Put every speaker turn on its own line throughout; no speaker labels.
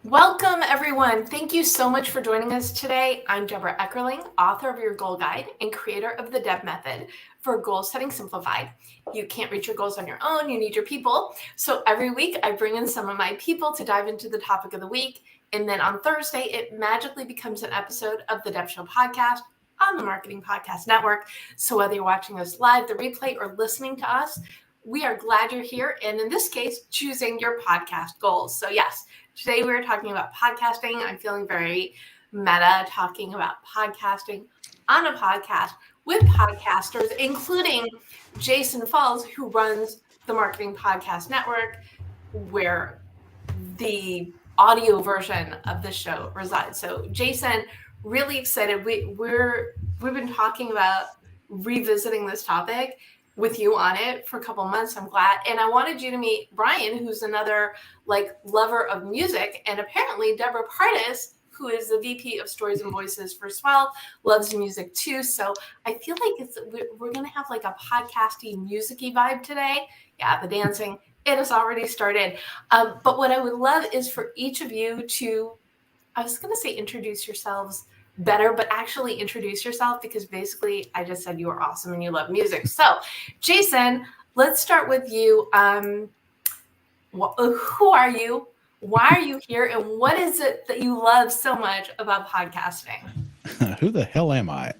Welcome, everyone. Thank you so much for joining us today. I'm Deborah Eckerling, author of your goal guide and creator of the Deb method for goal setting simplified. You can't reach your goals on your own. You need your people. So every week I bring in some of my people to dive into the topic of the week. And then on Thursday, it magically becomes an episode of the Deb Show podcast on the Marketing Podcast Network. So whether you're watching us live, the replay, or listening to us, we are glad you're here. And in this case, choosing your podcast goals. So yes, today we're talking about podcasting. I'm feeling very meta talking about podcasting on a podcast with podcasters, including Jason Falls, who runs the Marketing Podcast Network, where the audio version of the show resides. So Jason, really excited. We've been talking about revisiting this topic with you on it for a couple months. I'm glad. And I wanted you to meet Brian, who's another lover of music, and apparently Deborah Pardes, who is the VP of Stories and Voices for Swell, loves music too. So I feel like we're going to have like a podcasty, music-y vibe today. Yeah, the dancing, it has already started. But what I would love is for each of you to, I was going to say introduce yourselves better, but actually introduce yourself, because basically I just said you are awesome and you love music. So Jason, let's start with you. Who are you? Why are you here? And what is it that you love so much about podcasting?
Who the hell am I?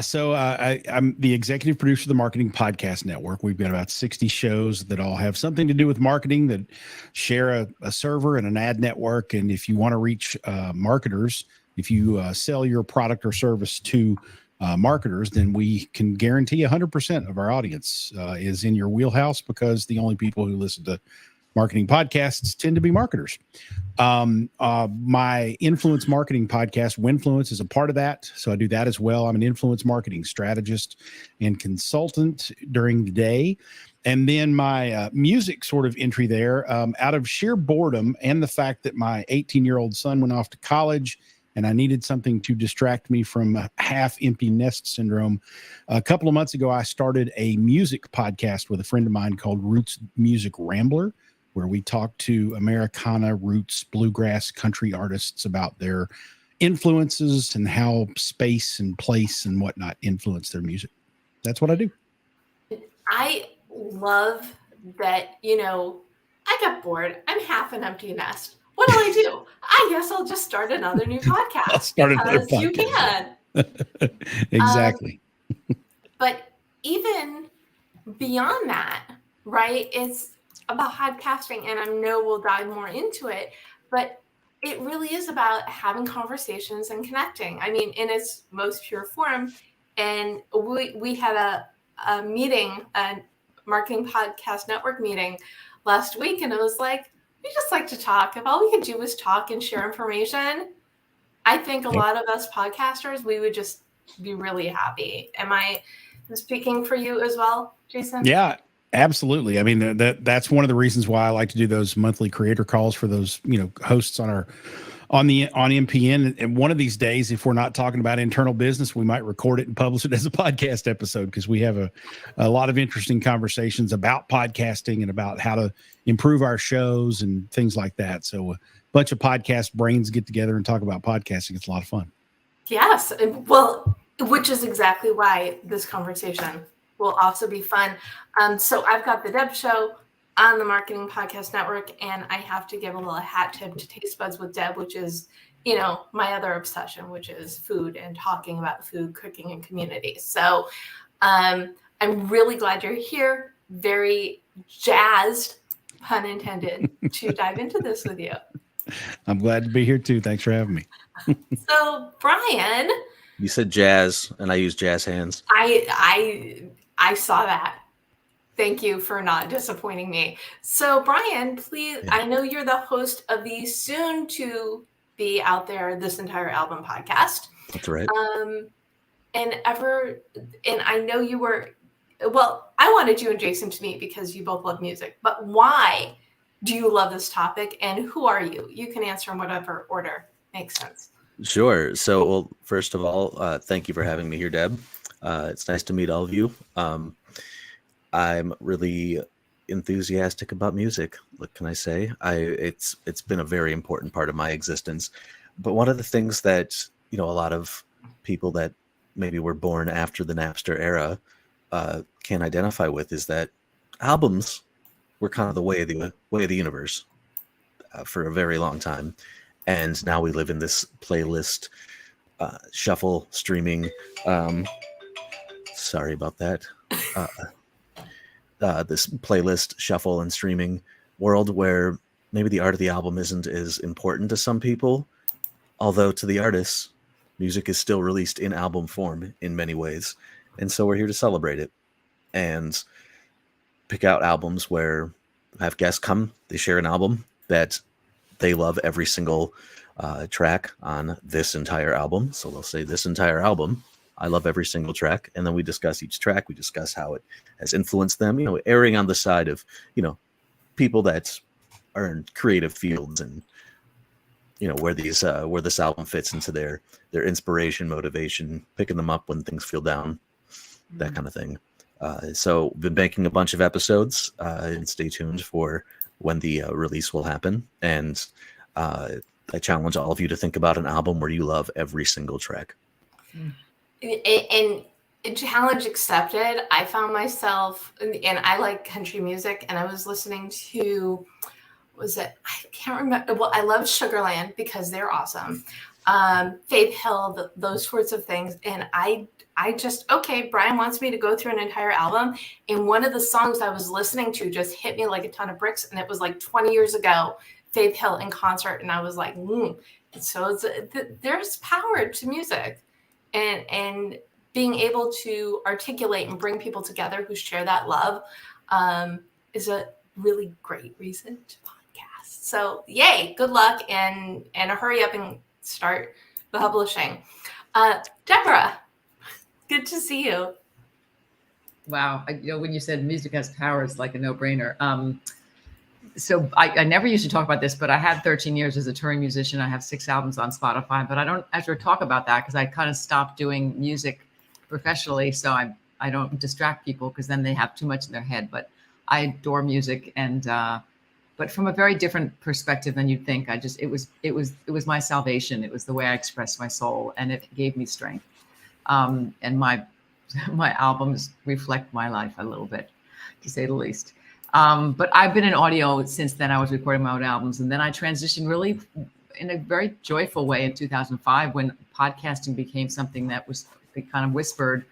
So I'm the executive producer of the Marketing Podcast Network. We've got about 60 shows that all have something to do with marketing, that share a server and an ad network. And if you want to reach marketers, if you sell your product or service to marketers, then we can guarantee 100% of our audience is in your wheelhouse, because the only people who listen to marketing podcasts tend to be marketers. My influence marketing podcast, Winfluence, is a part of that. So I do that as well. I'm an influence marketing strategist and consultant during the day. And then my music sort of entry there, out of sheer boredom and the fact that my 18-year-old son went off to college and I needed something to distract me from half empty nest syndrome. A couple of months ago, I started a music podcast with a friend of mine called Roots Music Rambler, where we talk to Americana, roots, bluegrass, country artists about their influences and how space and place and whatnot influence their music. That's what I do.
I love that, I got bored. I'm half an empty nest. What do? I guess I'll just start another new podcast.
I'll start another podcast.
You can.
Exactly.
But even beyond that, right, it's about podcasting, and I know we'll dive more into it, but it really is about having conversations and connecting. I mean, in its most pure form. And we had a meeting, a Marketing Podcast Network meeting last week, and it was like, we just like to talk. If all we could do was talk and share information, I think a lot of us podcasters, we would just be really happy. Am I speaking for you as well, Jason?
Yeah, absolutely. I mean, that's one of the reasons why I like to do those monthly creator calls for those, hosts on MPN. And one of these days, if we're not talking about internal business, we might record it and publish it as a podcast episode, because we have a lot of interesting conversations about podcasting and about how to improve our shows and things like that. So a bunch of podcast brains get together and talk about podcasting. It's a lot of fun.
Yes. Well, which is exactly why this conversation will also be fun. So I've got the Deb Show on the Marketing Podcast Network, and I have to give a little hat tip to Taste Buds with Deb, which is, my other obsession, which is food and talking about food, cooking, and community. So I'm really glad you're here. Very jazzed, pun intended, to dive into this with you.
I'm glad to be here too. Thanks for having me.
So Brian,
you said jazz, and I use jazz hands.
I saw that. Thank you for not disappointing me. So Brian, please, I know you're the host of the soon to be out there This Entire Album podcast.
That's right.
And I know you were, well, I wanted you and Jason to meet because you both love music, but why do you love this topic, and who are you? You can answer in whatever order makes sense.
Sure. So, well, first of all, thank you for having me here, Deb. It's nice to meet all of you. I'm really enthusiastic about music. What can I say? It's been a very important part of my existence. But one of the things that, a lot of people that maybe were born after the Napster era can identify with is that albums were kind of the way of the universe for a very long time, and now we live in this playlist shuffle streaming. Sorry about that. Uh, this playlist shuffle and streaming world where maybe the art of the album isn't as important to some people, although to the artists, music is still released in album form in many ways. And so we're here to celebrate it and pick out albums where I have guests come, they share an album that they love every single track on this entire album. So they'll say this entire album, I love every single track. And then we discuss each track. We discuss how it has influenced them, erring on the side of, people that are in creative fields and, where this album fits into their inspiration, motivation, picking them up when things feel down, that kind of thing. So been making a bunch of episodes and stay tuned for when the release will happen. And I challenge all of you to think about an album where you love every single track.
And challenge accepted. I found myself, and I like country music, and I was listening to, I can't remember. Well, I love Sugarland because they're awesome. Faith Hill, those sorts of things. And I just, okay, Brian wants me to go through an entire album. And one of the songs I was listening to just hit me like a ton of bricks. And it was like 20 years ago, Faith Hill in concert. And I was like, So there's power to music, and being able to articulate and bring people together who share that love is a really great reason to podcast. So yay, good luck, and hurry up and start publishing. Deborah, good to see you.
Wow. When you said music has power, it's like a no-brainer. So I never used to talk about this, but I had 13 years as a touring musician. I have 6 albums on Spotify, but I don't ever talk about that because I kind of stopped doing music professionally. So I don't distract people because then they have too much in their head. But I adore music, and but from a very different perspective than you'd think. It was my salvation. It was the way I expressed my soul, and it gave me strength. And my albums reflect my life a little bit, to say the least. But I've been in audio since then. I was recording my own albums, and then I transitioned really in a very joyful way in 2005 when podcasting became something that was kind of whispered.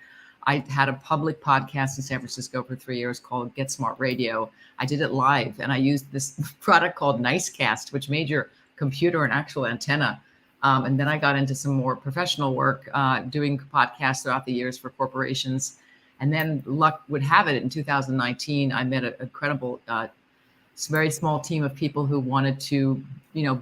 I had a public podcast in San Francisco for 3 years called Get Smart Radio. I did it live, and I used this product called Nicecast, which made your computer an actual antenna. And then I got into some more professional work, doing podcasts throughout the years for corporations. And then luck would have it, in 2019, I met an incredible, very small team of people who wanted to,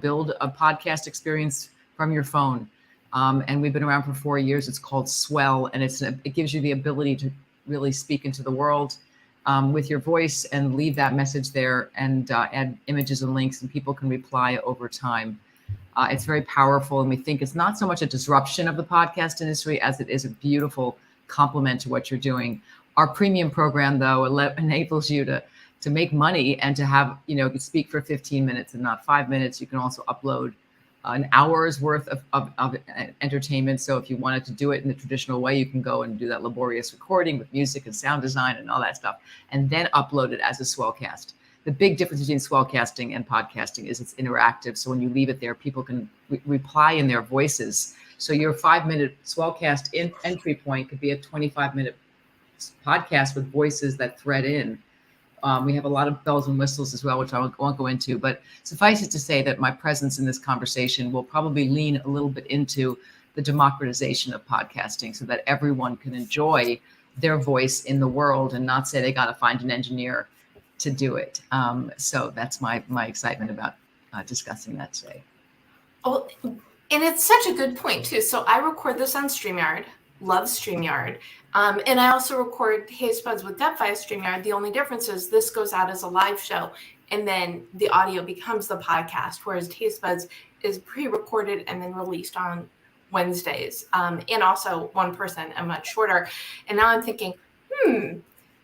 build a podcast experience from your phone. And we've been around for 4 years. It's called Swell, and it gives you the ability to really speak into the world with your voice and leave that message there, and add images and links, and people can reply over time. It's very powerful, and we think it's not so much a disruption of the podcast industry as it is a beautiful complement to what you're doing. Our premium program, though, enables you to make money and to have, you can speak for 15 minutes and not 5 minutes. You can also upload an hour's worth of entertainment. So if you wanted to do it in the traditional way, you can go and do that laborious recording with music and sound design and all that stuff, and then upload it as a Swellcast. The big difference between Swellcasting and podcasting is it's interactive. So when you leave it there, people can reply in their voices. So your 5-minute Swellcast entry point could be a 25-minute podcast with voices that thread in. We have a lot of bells and whistles as well, which I won't go into, but suffice it to say that my presence in this conversation will probably lean a little bit into the democratization of podcasting so that everyone can enjoy their voice in the world and not say they got to find an engineer to do it. So that's my excitement about discussing that today.
Oh, and it's such a good point too. So I record this on StreamYard, love StreamYard. And I also record Taste Buds with Deb via StreamYard. The only difference is this goes out as a live show, and then the audio becomes the podcast, whereas Taste Buds is pre-recorded and then released on Wednesdays. And also 1% and much shorter. And now I'm thinking,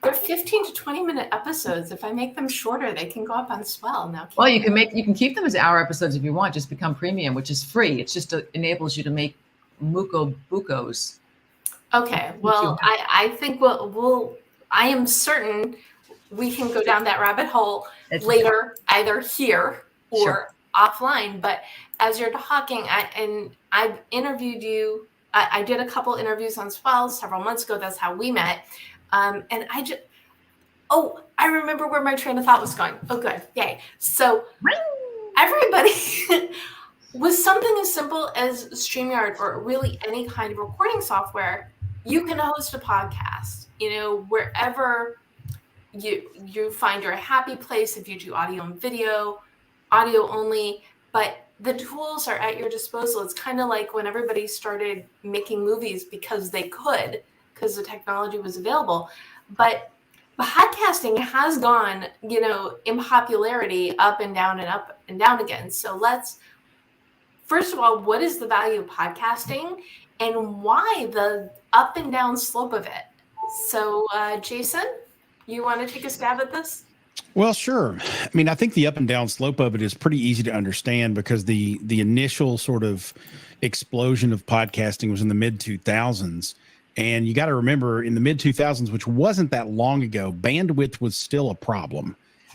They're 15 to 20-minute episodes. If I make them shorter, they can go up on Swell now.
Well, you can keep them as hour episodes if you want. Just become premium, which is free. It's just enables you to make muko bucos.
Okay. Well, I think I am certain we can go down that rabbit hole later, either here or offline. But as you're talking, I've interviewed you. I did a couple interviews on Swell several months ago. That's how we met. And I remember where my train of thought was going. Oh, good. Yay. So everybody, with something as simple as StreamYard or really any kind of recording software, you can host a podcast, wherever you find your happy place. If you do audio and video, audio only, but the tools are at your disposal. It's kind of like when everybody started making movies because they could, because the technology was available. But podcasting has gone, in popularity up and down and up and down again. So first of all, what is the value of podcasting and why the up and down slope of it? So, Jason, you want to take a stab at this?
Well, sure. I mean, I think the up and down slope of it is pretty easy to understand because the initial sort of explosion of podcasting was in the mid 2000s. And you got to remember in the mid 2000s, which wasn't that long ago, bandwidth was still a problem.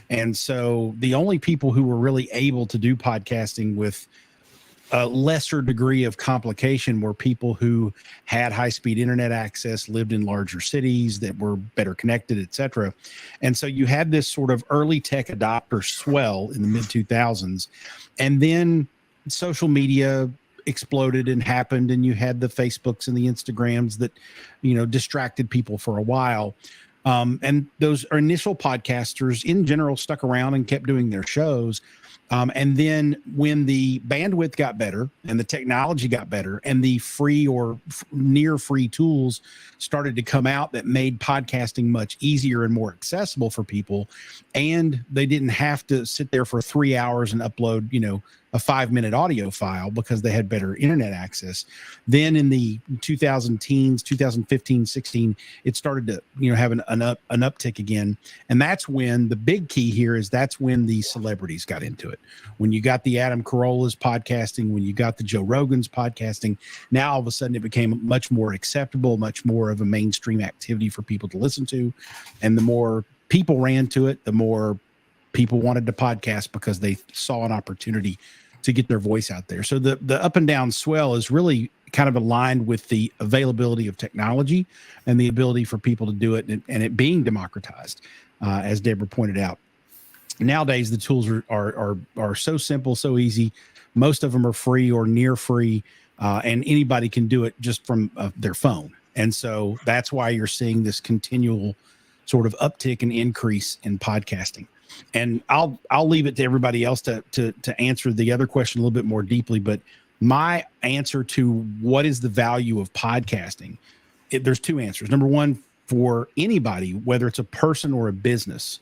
And so the only people who were really able to do podcasting with a lesser degree of complication were people who had high-speed internet access, lived in larger cities that were better connected, et cetera. And so you had this sort of early tech adopter swell in the mid 2000s. And then social media exploded and happened, and you had the Facebooks and the Instagrams that, distracted people for a while. And those initial podcasters in general stuck around and kept doing their shows. And then when the bandwidth got better and the technology got better and the free or near free tools started to come out that made podcasting much easier and more accessible for people, and they didn't have to sit there for 3 hours and upload, a 5-minute audio file because they had better internet access. Then in the 2010s, 2015, 16, it started to, have an uptick again. And that's when the big key here is that's when the celebrities got into it. When you got the Adam Carolla's podcasting, when you got the Joe Rogan's podcasting, now all of a sudden it became much more acceptable, much more of a mainstream activity for people to listen to. And the more people ran to it, the more people wanted to podcast because they saw an opportunity to get their voice out there. So the up and down swell is really kind of aligned with the availability of technology and the ability for people to do it and it being democratized, as Deborah pointed out. Nowadays, the tools are so simple, so easy. Most of them are free or near free, and anybody can do it just from their phone. And so that's why you're seeing this continual sort of uptick and increase in podcasting. And I'll leave it to everybody else to answer the other question a little bit more deeply. But my answer to what is the value of podcasting, there's two answers. Number one, for anybody, whether it's a person or a business,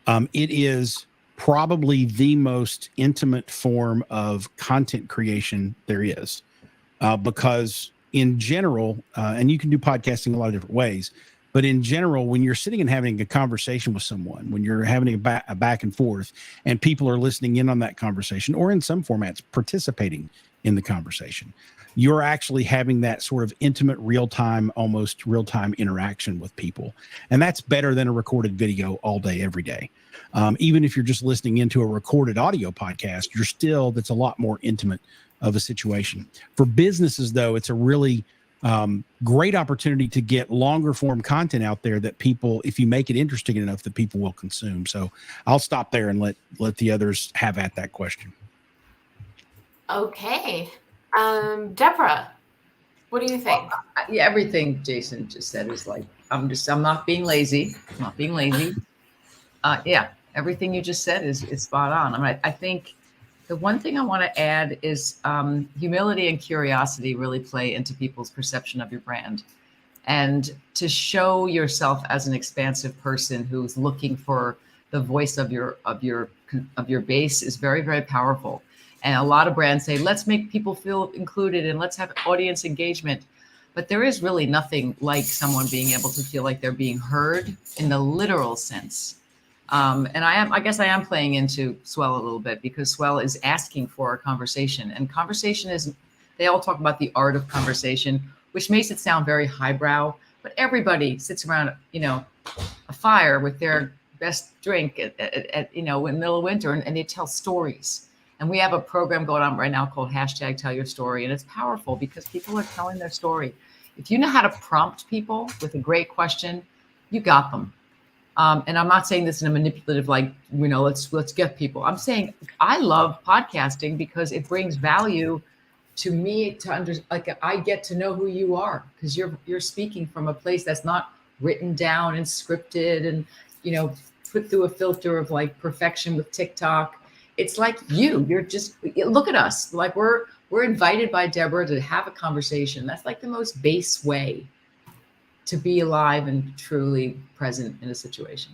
it is probably the most intimate form of content creation there is. Because in general, and you can do podcasting a lot of different ways, but in general, when you're sitting and having a conversation with someone, when you're having a back and forth and people are listening in on that conversation, or in some formats participating in the conversation, you're actually having that sort of intimate, almost real-time interaction with people. And that's better than a recorded video all day, every day. Even if you're just listening into a recorded audio podcast, that's a lot more intimate of a situation. For businesses, though, it's a really great opportunity to get longer form content out there that people, if you make it interesting enough, that people will consume. So I'll stop there and let the others have at that question.
Okay. Deborah, what do you think?
Well, everything Jason just said is like, I'm not being lazy. I'm not being lazy. Everything you just said is spot on. I think the one thing I want to add is humility and curiosity really play into people's perception of your brand, and to show yourself as an expansive person who's looking for the voice of your base is very, very powerful. And a lot of brands say, let's make people feel included and let's have audience engagement. but there is really nothing like someone being able to feel like they're being heard in the literal sense. And I guess I am playing into Swell a little bit, because Swell is asking for a conversation, and conversation is, they all talk about the art of conversation, which makes it sound very highbrow, but everybody sits around, a fire with their best drink at in the middle of winter, and they tell stories. And we have a program going on right now called #TellYourStory, and it's powerful because people are telling their story. If you know how to prompt people with a great question, you got them. And I'm not saying this in a manipulative, let's get people. I'm saying I love podcasting because it brings value to me I get to know who you are, because you're speaking from a place that's not written down and scripted and, put through a filter of like perfection with TikTok. It's like you're just, look at us. Like we're invited by Deborah to have a conversation. That's like the most base way to be alive and truly present in a situation.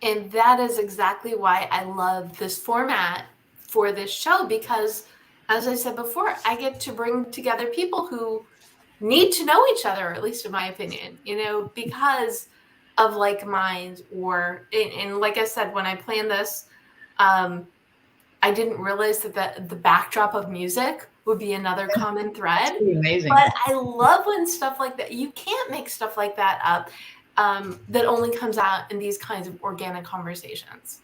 And that is exactly why I love this format for this show, because as I said before, I get to bring together people who need to know each other, at least in my opinion, because of like minds, or, and like I said, when I planned this, I didn't realize that the backdrop of music would be another common thread.
That's amazing.
But I love when stuff like that, you can't make stuff like that up, that only comes out in these kinds of organic conversations.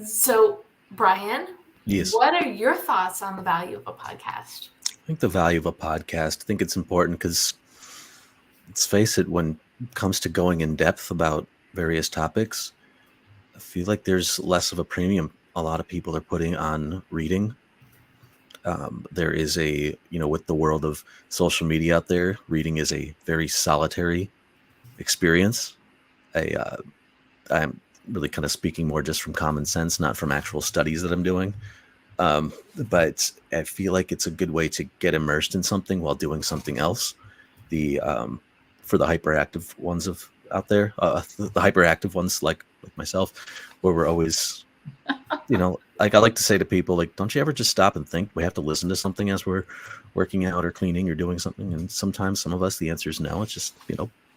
So, Brian,
Yes.
What are your thoughts on the value of a podcast?
I think the value of a podcast, I think it's important because, let's face it, when it comes to going in depth about various topics, I feel like there's less of a premium a lot of people are putting on reading. There is with the world of social media out there, reading is a very solitary experience. I'm really kind of speaking more just from common sense, not from actual studies that I'm doing. But I feel like it's a good way to get immersed in something while doing something else. For the hyperactive ones out there, the hyperactive ones like myself, where we're always, like I like to say to people, like, don't you ever just stop and think? We have to listen to something as we're working out or cleaning or doing something. And sometimes some of us, the answer is no. It's just,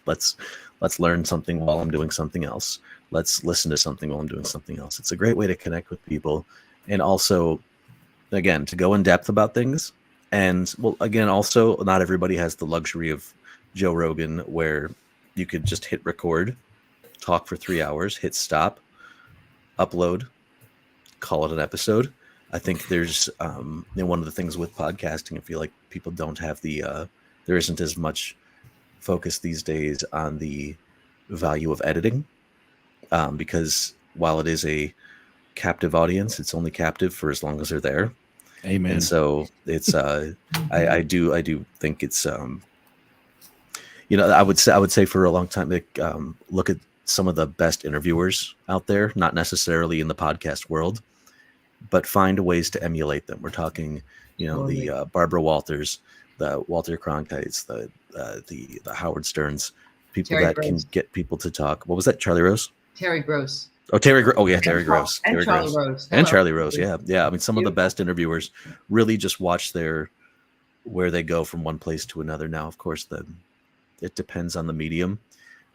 let's learn something while I'm doing something else. Let's listen to something while I'm doing something else. It's a great way to connect with people. And also, again, to go in depth about things. And well, again, also not everybody has the luxury of Joe Rogan, where you could just hit record, talk for 3 hours, hit stop, upload, call it an episode. I think there's one of the things with podcasting, I feel like people don't have there isn't as much focus these days on the value of editing, because while it is a captive audience, it's only captive for as long as they're there.
Amen.
And so it's I do think it's I would say for a long time, look at some of the best interviewers out there, not necessarily in the podcast world, but find ways to emulate them. We're talking, the Barbara Walters, the Walter Cronkites, the Howard Sterns, people
Terry
that
Gross.
can get people to talk. What was that? Charlie Rose?
Terry Gross.
Oh, Terry Gross.
And
Terry
Charlie
Gross.
Rose.
And
Hello.
Charlie Rose. Yeah. I mean, some of the
Beautiful.
best interviewers really just watch where they go from one place to another. Now, of course, it depends on the medium,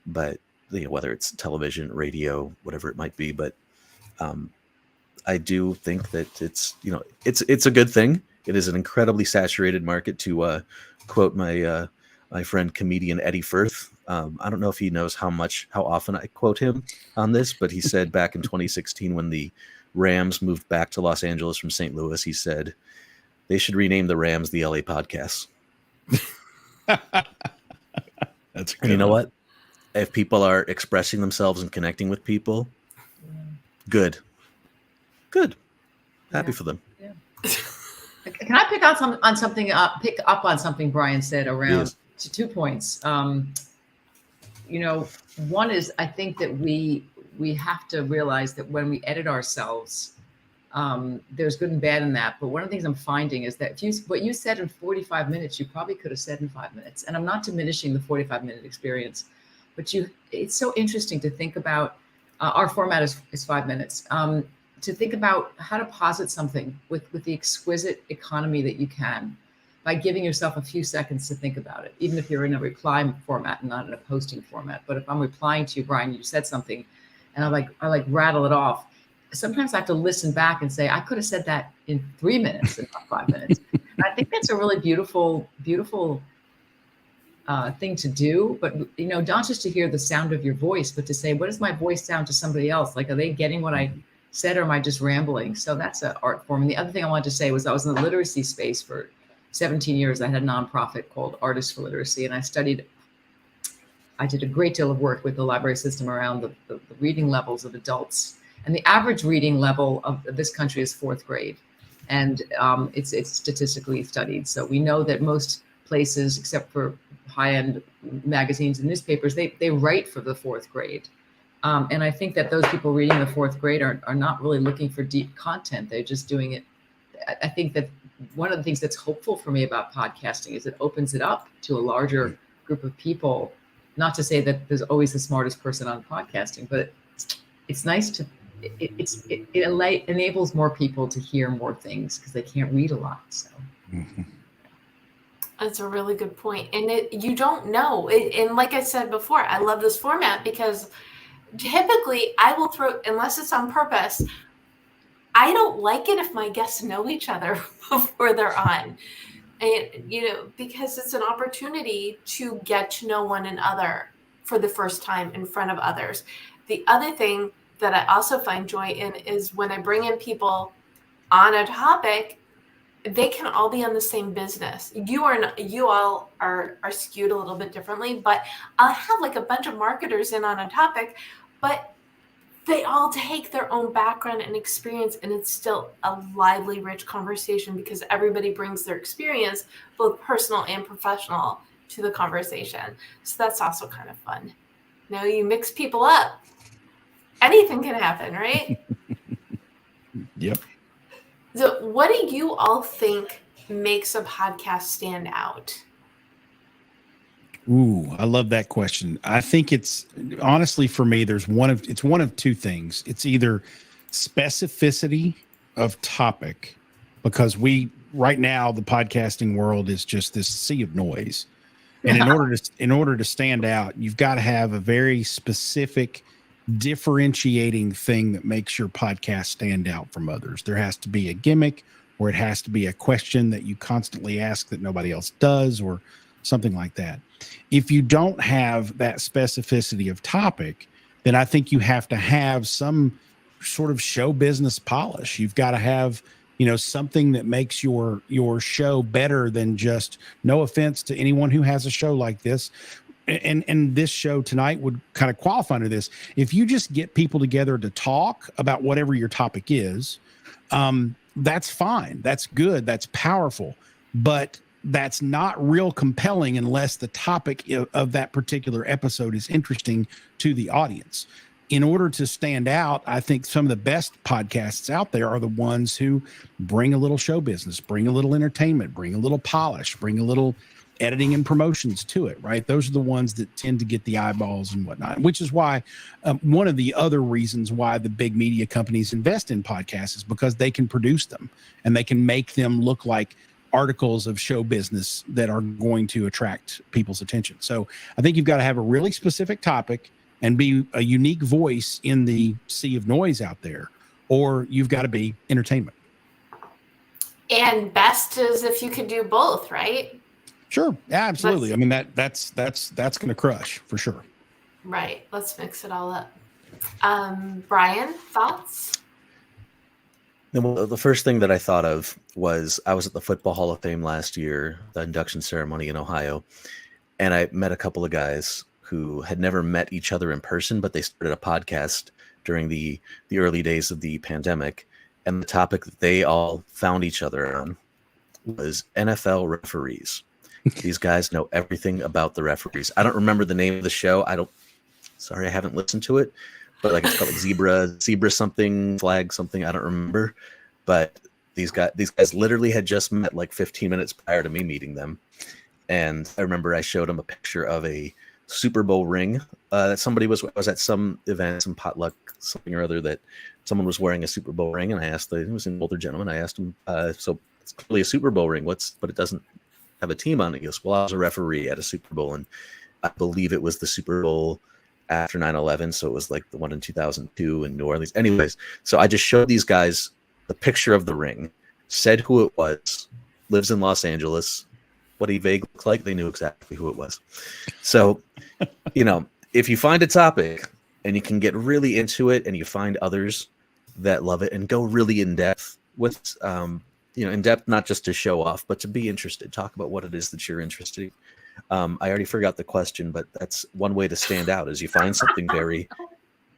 but whether it's television, radio, whatever it might be. But I do think that it's a good thing. It is an incredibly saturated market, to quote my friend comedian Eddie Firth. I don't know if he knows how often I quote him on this, but he said back in 2016 when the Rams moved back to Los Angeles from St. Louis, he said they should rename the Rams the LA Podcasts.
That's good.
And you know what? If people are expressing themselves and connecting with people, good. Happy for them.
Yeah. Can I pick up on something Brian said around to 2 points? One is, I think that we have to realize that when we edit ourselves, there's good and bad in that. But one of the things I'm finding is that what you said in 45 minutes, you probably could have said in 5 minutes. And I'm not diminishing the 45-minute experience, but it's so interesting to think about. Our format is 5 minutes. To think about how to posit something with the exquisite economy that you can. by giving yourself a few seconds to think about it, even if you're in a reply format and not in a posting format. But if I'm replying to you, Brian, you said something, and I like rattle it off. Sometimes I have to listen back and say, I could have said that in 3 minutes and not 5 minutes. And I think that's a really beautiful thing to do. But, you know, not just to hear the sound of your voice, but to say, what does my voice sound to somebody else? Like, are they getting what I said, or am I just rambling? So that's an art form. And the other thing I wanted to say was I was in the literacy space for 17 years. I had a nonprofit called Artists for Literacy, and I did a great deal of work with the library system around the reading levels of adults. And the average reading level of this country is 4th grade. And it's statistically studied. So we know that most places, except for high-end magazines and newspapers, they write for the 4th grade. And I think that those people reading the 4th grade are not really looking for deep content. They're just doing it. I think that one of the things that's hopeful for me about podcasting is it opens it up to a larger group of people. Not to say that there's always the smartest person on podcasting, but it's nice to, it enables more people to hear more things because they can't read a lot. So.
Mm-hmm.
That's a really good point. And you don't know. And like I said before, I love this format because typically I will throw, unless it's on purpose, I don't like it if my guests know each other before they're on. And, you know, because it's an opportunity to get to know one another for the first time in front of others. The other thing that I also find joy in is when I bring in people on a topic, they can all be on the same business. You all are skewed a little bit differently, but I'll have like a bunch of marketers in on a topic, but they all take their own background and experience, and it's still a lively, rich conversation because everybody brings their experience, both personal and professional, to the conversation. So that's also kind of fun. Now you mix people up, anything can happen, right?
Yep.
So what do you all think makes a podcast stand out?
Ooh, I love that question. I think it's honestly for me, it's one of two things. It's either specificity of topic, because right now the podcasting world is just this sea of noise. And in order to stand out, you've got to have a very specific differentiating thing that makes your podcast stand out from others. There has to be a gimmick, or it has to be a question that you constantly ask that nobody else does, or something like that. If you don't have that specificity of topic, then I think you have to have some sort of show business polish. You've got to have, something that makes your show better than just, no offense to anyone who has a show like this. And this show tonight would kind of qualify under this. If you just get people together to talk about whatever your topic is, that's fine. That's good. That's powerful. But that's not real compelling unless the topic of that particular episode is interesting to the audience. In order to stand out, I think some of the best podcasts out there are the ones who bring a little show business, bring a little entertainment, bring a little polish, bring a little editing and promotions to it, right? Those are the ones that tend to get the eyeballs and whatnot, which is why one of the other reasons why the big media companies invest in podcasts is because they can produce them and they can make them look like articles of show business that are going to attract people's attention. So I think you've got to have a really specific topic and be a unique voice in the sea of noise out there, or you've got to be entertainment. And
best is if you can do both, right?
Sure. Absolutely. I mean, that's going to crush for sure.
Right. Let's mix it all up. Brian, thoughts?
Well, the first thing that I thought of was I was at the Football Hall of Fame last year, the induction ceremony in Ohio, and I met a couple of guys who had never met each other in person, but they started a podcast during the early days of the pandemic. And the topic that they all found each other on was NFL referees. These guys know everything about the referees. I don't remember the name of the show. Sorry, I haven't listened to it, but like it's called like zebra something, flag something. I don't remember, but these guys literally had just met like 15 minutes prior to me meeting them. And I remember I showed them a picture of a Super Bowl ring that somebody was at some event, some potluck, something or other, that someone was wearing a Super Bowl ring. And I asked it was an older gentleman. I asked him, so it's clearly a Super Bowl ring. But it doesn't have a team on it? He goes, well, I was a referee at a Super Bowl, and I believe it was the Super Bowl after 9/11. So it was like the one in 2002 in New Orleans. Anyways, so I just showed these guys the picture of the ring, said who it was, lives in Los Angeles, what he vaguely looked like. They knew exactly who it was. So, if you find a topic and you can get really into it and you find others that love it and go really in depth with, in depth, not just to show off, but to be interested, talk about what it is that you're interested in. I already forgot the question, but that's one way to stand out is you find something very,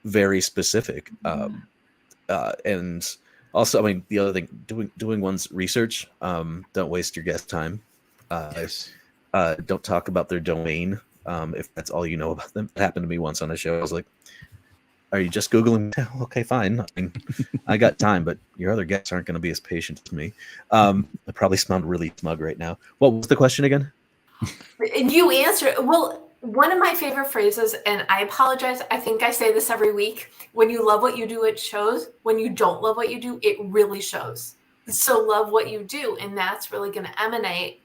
very specific. And also, I mean, the other thing, doing one's research, don't waste your guest time.
Yes.
Don't talk about their domain. If that's all you know about them. It happened to me once on a show. I was like, are you just Googling? Okay, fine. I mean, I got time, but your other guests aren't going to be as patient as me. I probably sound really smug right now. What was the question again?
And you answer. Well, one of my favorite phrases, and I apologize, I think I say this every week. When you love what you do, it shows. When you don't love what you do, it really shows. So love what you do, and that's really going to emanate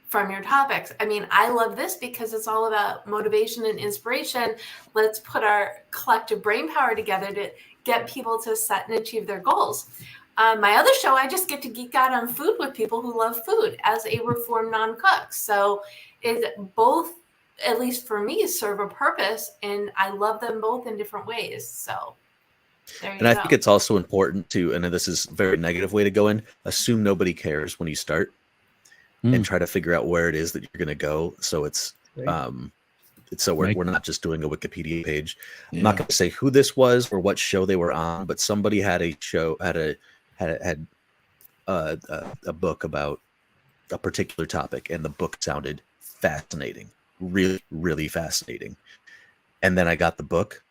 from your topics. I mean, I love this because it's all about motivation and inspiration. Let's put our collective brain power together to get people to set and achieve their goals. My other show, I just get to geek out on food with people who love food as a reformed non-cook. So it both, at least for me, serve a purpose, and I love them both in different ways. So there you go.
I think it's also important to, and this is a very negative way to go in, assume nobody cares when you start and try to figure out where it is that you're going to go. So it's, we're not just doing a Wikipedia page. Yeah. I'm not going to say who this was or what show they were on, but somebody had a show, had a book about a particular topic, and the book sounded fascinating, really, really fascinating. And then I got the book,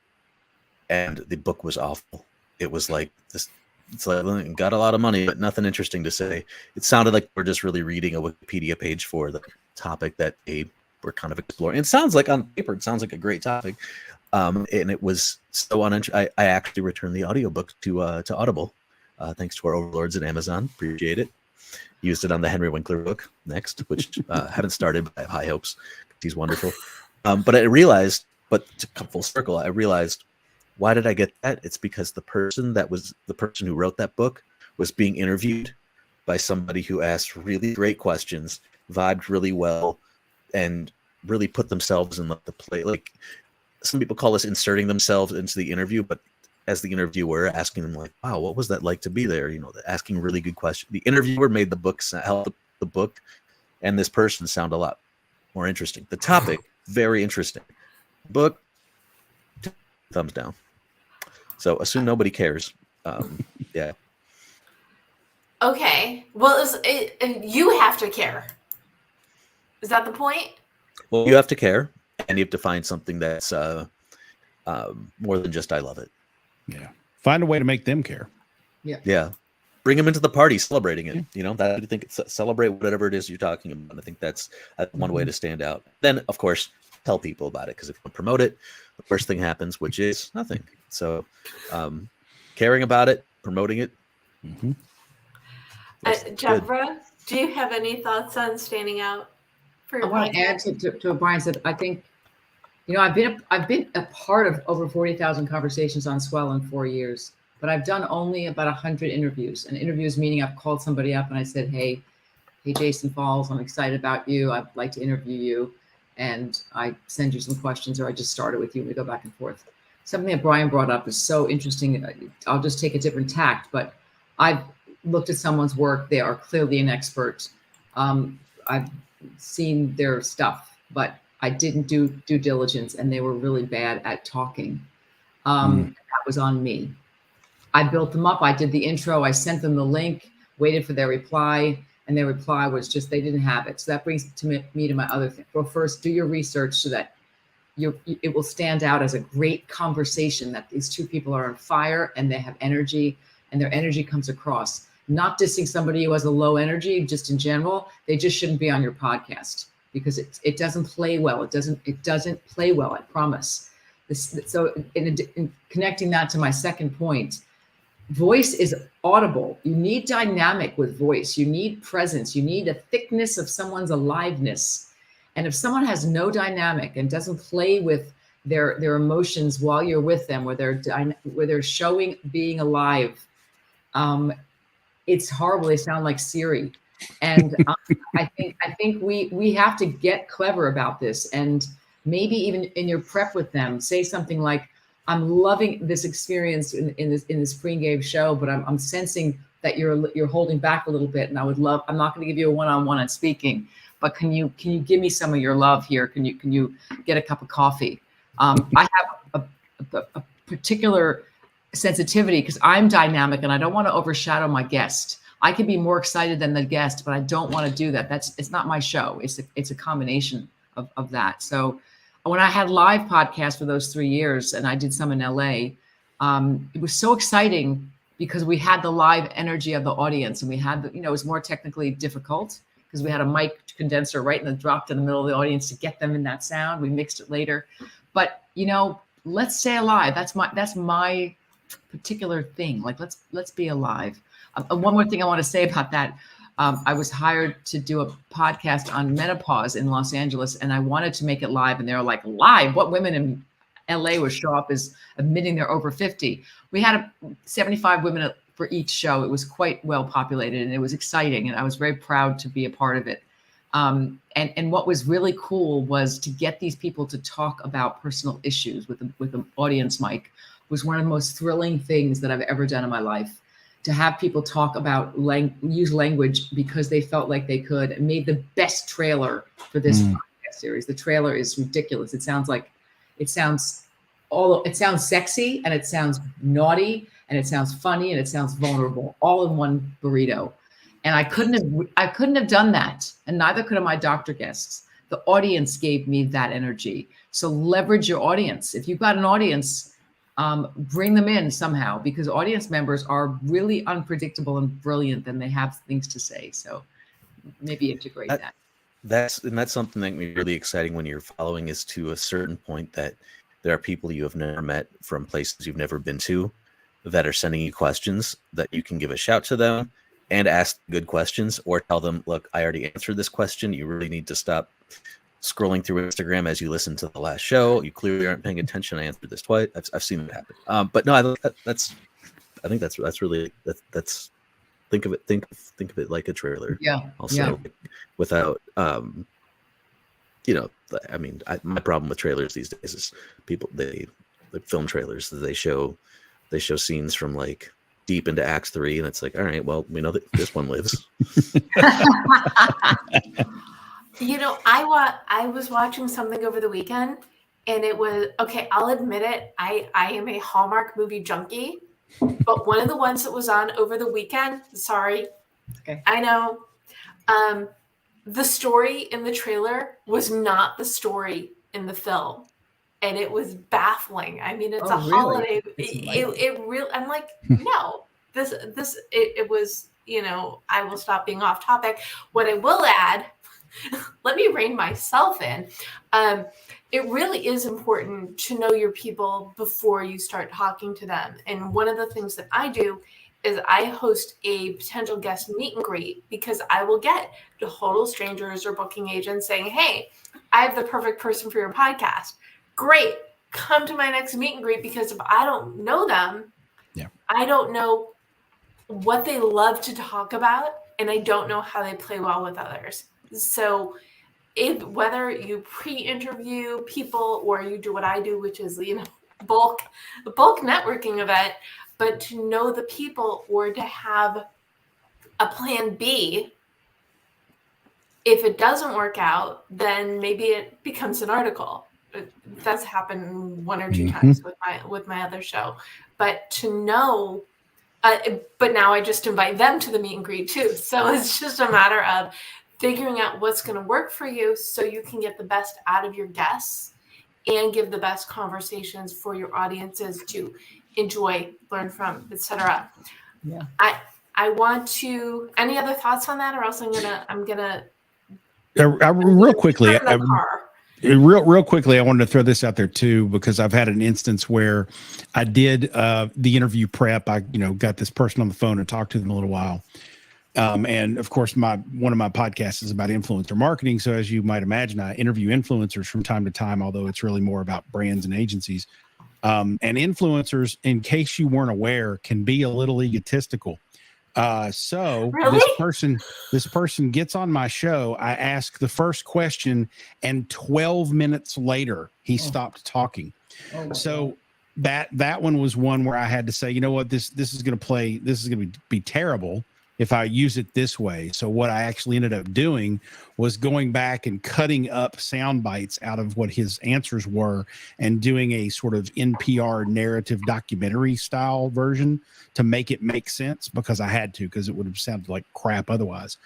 and the book was awful. It was like this. It's like, got a lot of money, but nothing interesting to say. It sounded like we're just really reading a Wikipedia page for the topic that we're kind of exploring. It sounds like on paper, it sounds like a great topic. And it was so uninteresting. I actually returned the audiobook to Audible, thanks to our overlords at Amazon. Appreciate it. Used it on the Henry Winkler book next, which haven't started, but I have high hopes. He's wonderful. But I realized, to come full circle, I realized, why did I get that? It's because the person who wrote that book was being interviewed by somebody who asked really great questions, vibed really well, and really put themselves in the play. Like, some people call this inserting themselves into the interview, but as the interviewer, asking them like, wow, what was that like to be there? Asking really good questions. The interviewer made the book, helped the book, and this person sound a lot more interesting. The topic, very interesting. Book, thumbs down. So assume nobody cares. Yeah.
Okay. Well, you have to care. Is that the point?
Well, you have to care, and you have to find something that's more than just I love it.
Yeah. Find a way to make them care.
Yeah.
Yeah. Bring them into the party, celebrating it. That I think celebrate whatever it is you're talking about. I think that's one way to stand out. Then, of course, tell people about it, because if you promote it, the first thing happens, which is nothing. So, caring about it, promoting it.
Mm-hmm.
Debra, do you have any thoughts on standing out for your
I want to add to what Brian said. I think, I've been a part of over 40,000 conversations on Swell in 4 years, but I've done only about 100 interviews. And interviews meaning I've called somebody up and I said, hey, Jason Falls, I'm excited about you. I'd like to interview you. And I send you some questions, or I just started with you. We go back and forth. Something that Brian brought up is so interesting. I'll just take a different tact, but I've looked at someone's work. They are clearly an expert. I've seen their stuff, but I didn't do due diligence, and they were really bad at talking. That was on me. I built them up. I did the intro. I sent them the link, waited for their reply, and their reply was just they didn't have it. So that brings me to my other thing. Well, first, do your research so that it will stand out as a great conversation, that these two people are on fire and they have energy, and their energy comes across. Not dissing somebody who has a low energy, just in general. They just shouldn't be on your podcast, because it doesn't play well. It doesn't play well, I promise. So in connecting that to my second point, voice is audible. You need dynamic with voice. You need presence. You need a thickness of someone's aliveness. And if someone has no dynamic and doesn't play with their emotions while you're with them, where they're showing being alive, it's horrible. They sound like Siri. And I think we have to get clever about this, and maybe even in your prep with them, say something like, I'm loving this experience in this pre-game show, but I'm sensing that you're holding back a little bit, and I'm not going to give you a one-on-one on speaking, but can you give me some of your love here? Can you get a cup of coffee? I have a particular sensitivity because I'm dynamic and I don't want to overshadow my guest. I can be more excited than the guest, but I don't want to do that. It's not my show. It's a combination of that. So when I had live podcasts for those 3 years, and I did some in LA, it was so exciting because we had the live energy of the audience, and we had it was more technically difficult because we had a mic condenser right in the dropped in the middle of the audience to get them in that sound. We mixed it later, but let's stay alive. That's my particular thing. Like let's be alive. One more thing I want to say about that. I was hired to do a podcast on menopause in Los Angeles, and I wanted to make it live. And they were like, live? What women in LA would show up as admitting they're over 50? We had 75 women for each show. It was quite well populated, and it was exciting. And I was very proud to be a part of it. And what was really cool was to get these people to talk about personal issues with an audience mic was one of the most thrilling things that I've ever done in my life. To have people talk about use language because they felt like they could, and made the best trailer for this podcast series. The trailer is ridiculous. It sounds sexy, and it sounds naughty, and it sounds funny, and it sounds vulnerable, all in one burrito. And I couldn't have done that, and neither could have my doctor guests. The audience gave me that energy. So leverage your audience. If you've got an audience, bring them in somehow, because audience members are really unpredictable and brilliant, and they have things to say. So maybe integrate that.
That's something that can be really exciting when you're following is to a certain point that there are people you have never met from places you've never been to that are sending you questions that you can give a shout to them and ask good questions, or tell them, look, I already answered this question. You really need to stop scrolling through Instagram as you listen to the last show. You clearly aren't paying attention. I answered this twice. I've seen it happen. But no, I think that's really think of it like a trailer.
Yeah.
Also, without my problem with trailers these days is they film trailers. They show scenes from like deep into Acts 3, and it's like, all right, well, we know that this one lives.
I was watching something over the weekend, and it was, okay, I'll admit it, I am a Hallmark movie junkie, but one of the ones that was on over the weekend, sorry,
okay,
I know, the story in the trailer was not the story in the film, and it was baffling. I mean, it's holiday. It really, I'm like, no, it was, I will stop being off topic. What I will add, let me rein myself in. It really is important to know your people before you start talking to them. And one of the things that I do is I host a potential guest meet and greet, because I will get total strangers or booking agents saying, hey, I have the perfect person for your podcast. Great. Come to my next meet and greet, because if I don't know them, I don't know what they love to talk about, and I don't know how they play well with others. So whether you pre-interview people or you do what I do, which is, bulk networking event, but to know the people or to have a plan B, if it doesn't work out, then maybe it becomes an article. That's happened 1 or 2 times with my other show. But to know, but now I just invite them to the meet and greet too. So it's just a matter of figuring out what's going to work for you so you can get the best out of your guests and give the best conversations for your audiences to enjoy, learn from, etc.
Yeah.
I want to, any other thoughts on that, or else I'm gonna
real quickly. Real quickly, I wanted to throw this out there too, because I've had an instance where I did the interview prep. I, got this person on the phone and talked to them a little while. And of course, one of my podcasts is about influencer marketing. So as you might imagine, I interview influencers from time to time, although it's really more about brands and agencies. And influencers, in case you weren't aware, can be a little egotistical. So
Really?
this person gets on my show. I ask the first question, and 12 minutes later, he stopped talking. So that one was one where I had to say, you know what, this is going to be terrible if I use it this way. So what I actually ended up doing was going back and cutting up sound bites out of what his answers were and doing a sort of NPR narrative documentary style version to make it make sense, because I had to, because it would have sounded like crap otherwise.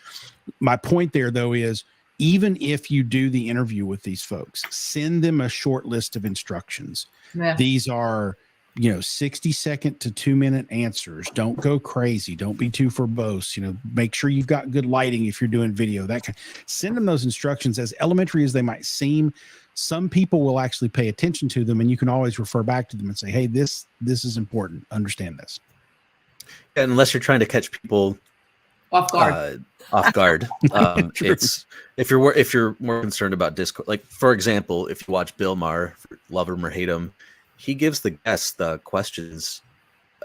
My point there, though, is even if you do the interview with these folks, send them a short list of instructions.
Yeah.
These are 60-second to 2-minute answers. Don't go crazy. Don't be too verbose. Make sure you've got good lighting if you're doing video. Send them those instructions. As elementary as they might seem, some people will actually pay attention to them, and you can always refer back to them and say, hey, this is important. Understand this.
Unless you're trying to catch people
off guard.
It's if you're more concerned about Discord. Like, for example, if you watch Bill Maher, love him or hate him, he gives the guests the questions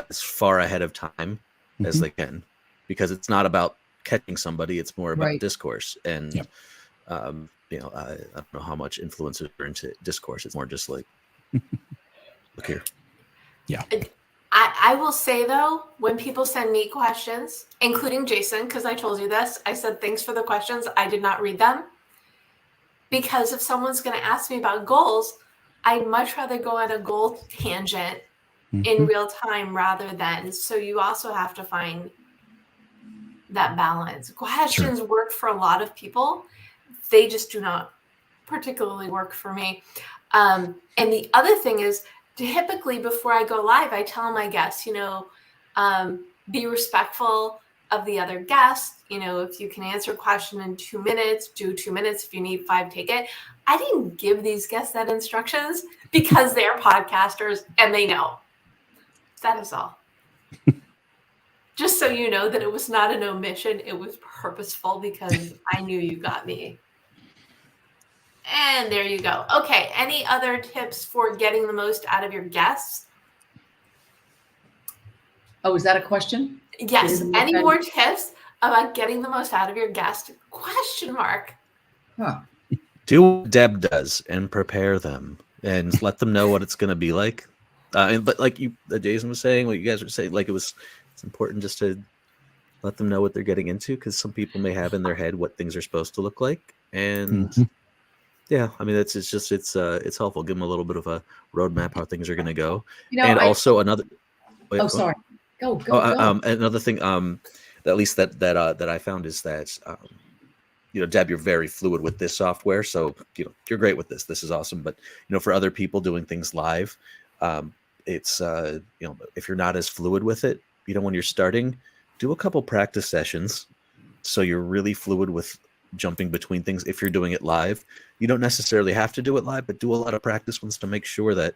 as far ahead of time as they can, because it's not about catching somebody; it's more about discourse. And I don't know how much influencers are into discourse. It's more just like, look here.
Yeah.
I will say, though, when people send me questions, including Jason, because I told you this, I said, thanks for the questions. I did not read them. Because if someone's going to ask me about goals, I'd much rather go on a goal tangent in real time rather than. So you also have to find that balance. Questions work for a lot of people. They just do not particularly work for me. And the other thing is, typically before I go live, I tell my guests, be respectful of the other guest. If you can answer a question in 2 minutes, do 2 minutes. If you need 5, take it. I didn't give these guests that instructions because they're podcasters and they know. That is all. Just so you know that it was not an omission. It was purposeful because I knew you got me. And there you go. Okay. Any other tips for getting the most out of your guests?
Oh, is that a question?
Yes. Any more tips about getting the most out of your guest? Question mark.
Huh.
Do what Deb does and prepare them and let them know what it's going to be like. But like Jason was saying, what you guys were saying, like it's important just to let them know what they're getting into, because some people may have in their head what things are supposed to look like. And yeah, I mean, it's helpful. Give them a little bit of a roadmap how things are going to go. Also another.
Wait, sorry. Go.
Another thing, at least that I found is that, Deb, you're very fluid with this software, so you're great with this. This is awesome. But for other people doing things live, it's if you're not as fluid with it, when you're starting, do a couple practice sessions so you're really fluid with jumping between things. If you're doing it live, you don't necessarily have to do it live, but do a lot of practice ones to make sure that,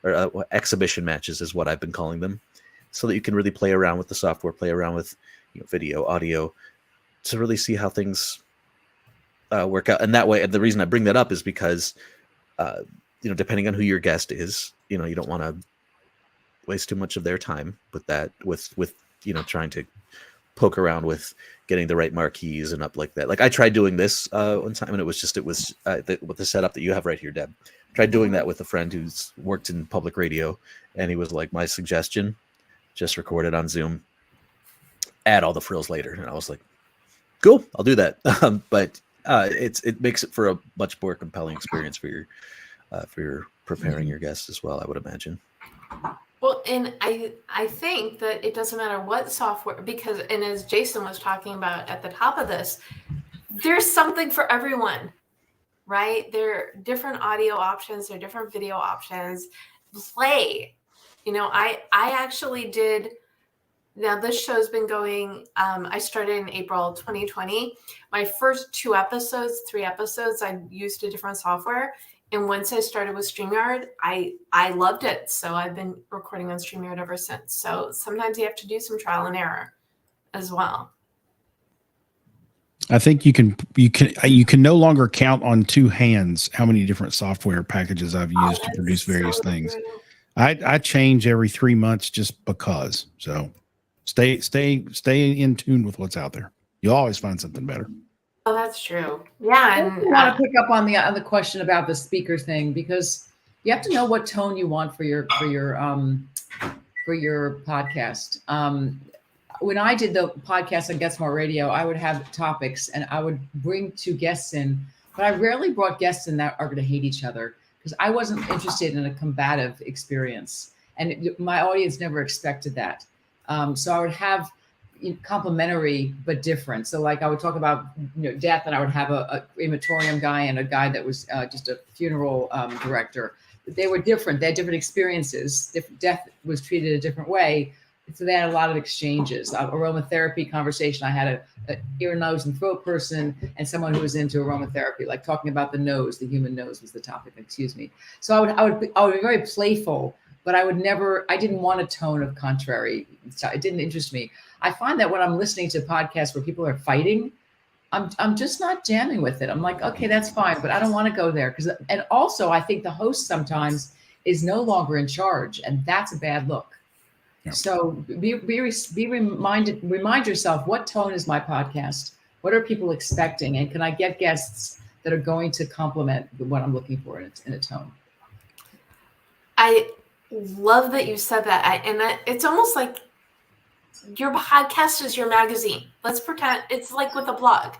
or exhibition matches is what I've been calling them, so that you can really play around with the software, play around with video, audio, to really see how things work out. And that way, and the reason I bring that up is because depending on who your guest is, you don't want to waste too much of their time with that, with trying to poke around with getting the right marquees and up like that. Like I tried doing this one time, and it was with the setup that you have right here, Deb. Tried doing that with a friend who's worked in public radio, and he was like, my suggestion, just record it on Zoom, add all the frills later. And I was like, cool, I'll do that. But it makes it for a much more compelling experience for your preparing your guests as well, I would imagine.
Well, and I think that it doesn't matter what software, because, and as Jason was talking about at the top of this, there's something for everyone, right? There are different audio options, there are different video options. Play. I actually did, now this show's been going, I started in April 2020. My first 3 episodes, I used a different software. And once I started with StreamYard, I loved it. So I've been recording on StreamYard ever since. So sometimes you have to do some trial and error as well.
I think you can no longer count on two hands how many different software packages I've used to produce various things.
True.
I change every 3 months just because. So stay in tune with what's out there. You'll always find something better.
Oh, that's true. Yeah,
I
and
want to pick up on the question about the speaker thing, because you have to know what tone you want for your podcast. When I did the podcast on Get Smart Radio, I would have topics and I would bring two guests in, but I rarely brought guests in that are going to hate each other, because I wasn't interested in a combative experience, and my audience never expected that. So I would have complementary but different. So like I would talk about death, and I would have a crematorium guy and a guy that was just a funeral director. But they were different. They had different experiences. Death was treated a different way. So they had a lot of exchanges. Aromatherapy conversation. I had a ear, nose, and throat person and someone who was into aromatherapy, like talking about the nose. The human nose was the topic. Excuse me. So I would be very playful, but I didn't want a tone of contrary. It didn't interest me. I find that when I'm listening to podcasts where people are fighting, I'm just not jamming with it. I'm like, okay, that's fine, but I don't want to go there, and also I think the host sometimes is no longer in charge, and that's a bad look. Yeah. So remind yourself, what tone is my podcast? What are people expecting? And can I get guests that are going to complement what I'm looking for in a tone?
I love that you said that. It's almost like your podcast is your magazine. Let's pretend it's like with a blog.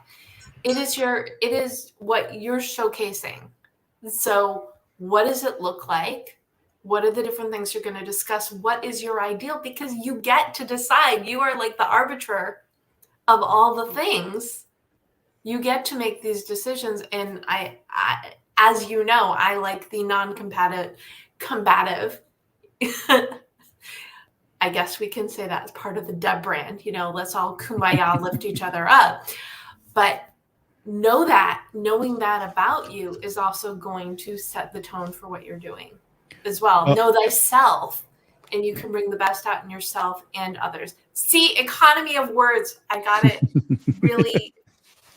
It is what you're showcasing. So what does it look like? What are the different things you're going to discuss? What is your ideal? Because you get to decide. You are like the arbiter of all the things. You get to make these decisions. And I as you know, I like the combative. I guess we can say that's part of the Deb brand. Let's all kumbaya, lift each other up. But knowing that about you is also going to set the tone for what you're doing as well. Know thyself, and you can bring the best out in yourself and others. See, economy of words. I got it really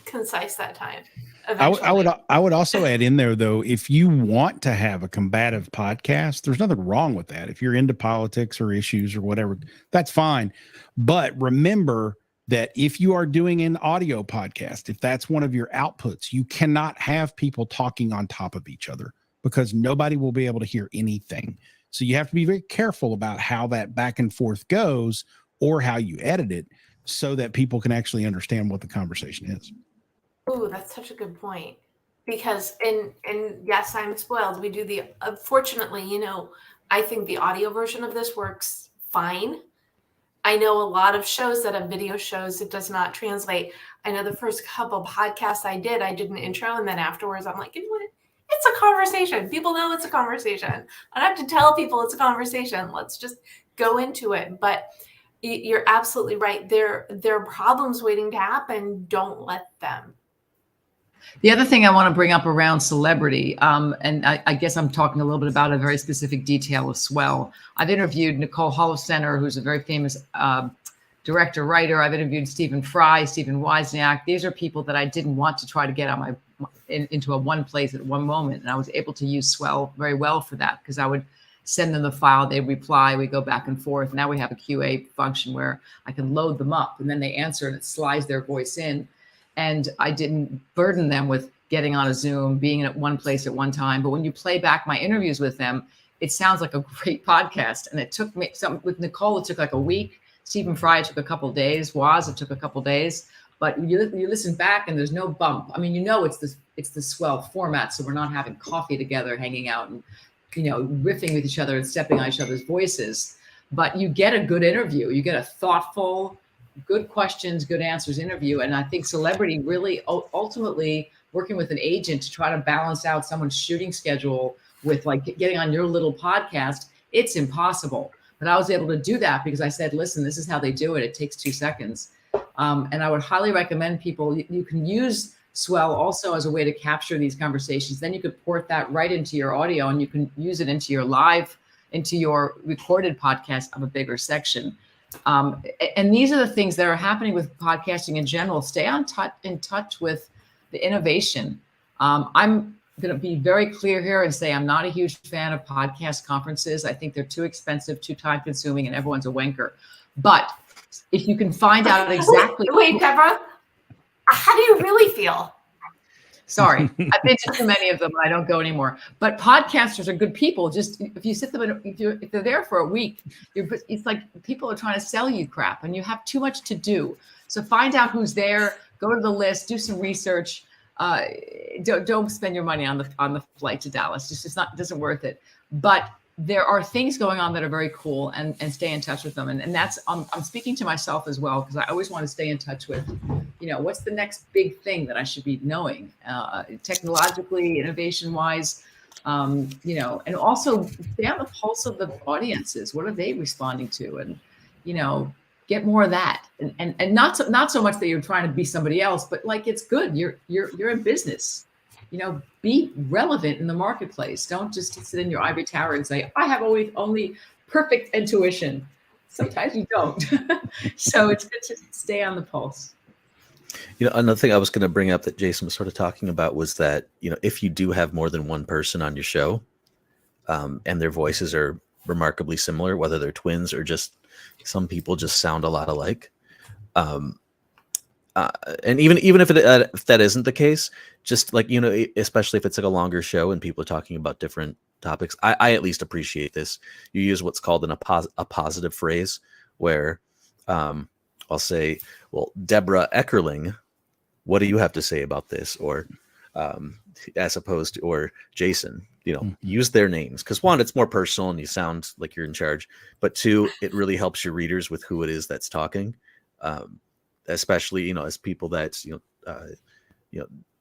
concise that time.
I would also add in there, though, if you want to have a combative podcast, there's nothing wrong with that. If you're into politics or issues or whatever, that's fine. But remember that if you are doing an audio podcast, if that's one of your outputs, you cannot have people talking on top of each other, because nobody will be able to hear anything. So you have to be very careful about how that back and forth goes, or how you edit it, so that people can actually understand what the conversation is.
Oh, that's such a good point. Because and yes, I'm spoiled. We do fortunately, I think the audio version of this works fine. I know a lot of shows that have video shows, it does not translate. I know the first couple podcasts I did an intro, and then afterwards I'm like, it's a conversation. People know it's a conversation. I don't have to tell people it's a conversation. Let's just go into it. But you're absolutely right. There are problems waiting to happen. Don't let them.
The other thing I want to bring up around celebrity, and I guess I'm talking a little bit about a very specific detail of Swell. I've interviewed Nicole Holofcener, who's a very famous director, writer. I've interviewed Stephen Fry, Stephen Wozniak. These are people that I didn't want to try to get on into one place at one moment. And I was able to use Swell very well for that, because I would send them the file, they reply, we go back and forth. Now we have a QA function where I can load them up, and then they answer and it slides their voice in. And I didn't burden them with getting on a Zoom, being at one place at one time. But when you play back my interviews with them, it sounds like a great podcast. And it took me with Nicole, it took like a week. Stephen Fry, it took a couple of days. Woz, it took a couple of days. But you listen back and there's no bump. I mean, it's the Swell format. So we're not having coffee together, hanging out and, riffing with each other and stepping on each other's voices. But you get a good interview. You get a thoughtful, good questions, good answers interview. And I think celebrity really ultimately working with an agent to try to balance out someone's shooting schedule with like getting on your little podcast, it's impossible. But I was able to do that because I said, listen, this is how they do it. It takes 2 seconds. And I would highly recommend people, you can use Swell also as a way to capture these conversations. Then you could port that right into your audio, and you can use it into your recorded podcast of a bigger section. And these are the things that are happening with podcasting in general. Stay in touch with the innovation. I'm going to be very clear here and say I'm not a huge fan of podcast conferences. I think they're too expensive, too time consuming, and everyone's a wanker. But if you can find out exactly.
Wait, Deborah, how do you really feel?
Sorry, I've been to too many of them. I don't go anymore. But podcasters are good people. Just if you sit them, if they're there for a week, it's like people are trying to sell you crap, and you have too much to do. So find out who's there. Go to the list. Do some research. Don't spend your money on the flight to Dallas. It's not doesn't worth it. But there are things going on that are very cool, and stay in touch with them. And that's I'm speaking to myself as well, because I always want to stay in touch with, what's the next big thing that I should be knowing, technologically, innovation wise, and also stay on the pulse of the audiences. What are they responding to? And, get more of that. And not so much that you're trying to be somebody else, but like, it's good. You're in business. Be relevant in the marketplace. Don't just sit in your ivory tower and say, I have only perfect intuition. Sometimes you don't. So it's good to stay on the pulse.
Another thing I was going to bring up that Jason was sort of talking about was that, if you do have more than one person on your show, and their voices are remarkably similar, whether they're twins or just some people just sound a lot alike. And even if that isn't the case, just like, especially if it's like a longer show and people are talking about different topics, I at least appreciate this. You use what's called a positive phrase, where I'll say, well, Deborah Eckerling, what do you have to say about this? Or as opposed to, or Jason, use their names. Because one, it's more personal and you sound like you're in charge. But two, it really helps your readers with who it is that's talking. Especially, as people that,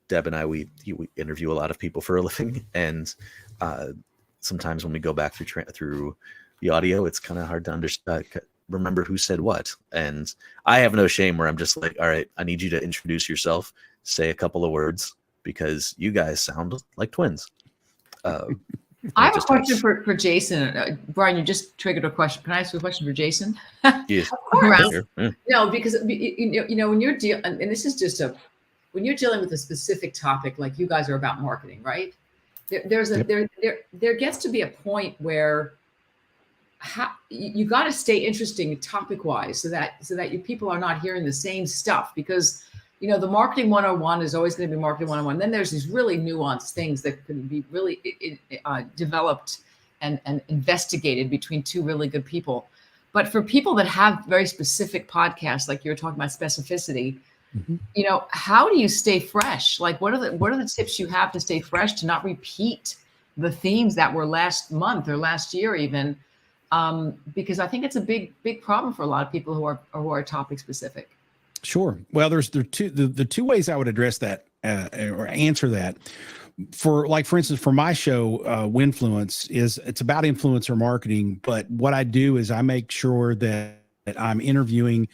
Deb and I, we interview a lot of people for a living. And sometimes when we go back through the audio, it's kind of hard to remember who said what. And I have no shame where I'm just like, all right, I need you to introduce yourself, say a couple of words, because you guys sound like twins.
I have a question for Jason. Brian, you just triggered a question. Can I ask you a question for Jason?
Yes.
No, because when you're dealing, and this is just when you're dealing with a specific topic, like you guys are about marketing, right? There gets to be a point where you got to stay interesting topic wise, so that you people are not hearing the same stuff, because the marketing 101 is always going to be marketing 101. Then there's these really nuanced things that can be really developed and investigated between two really good people. But for people that have very specific podcasts, like you were talking about specificity, how do you stay fresh? Like, what are the tips you have to stay fresh, to not repeat the themes that were last month or last year even? Because I think it's a big problem for a lot of people who are topic specific.
Sure. Well, the two ways I would address that or answer that. For instance, for my show, Winfluence, it's about influencer marketing. But what I do is I make sure that I'm interviewing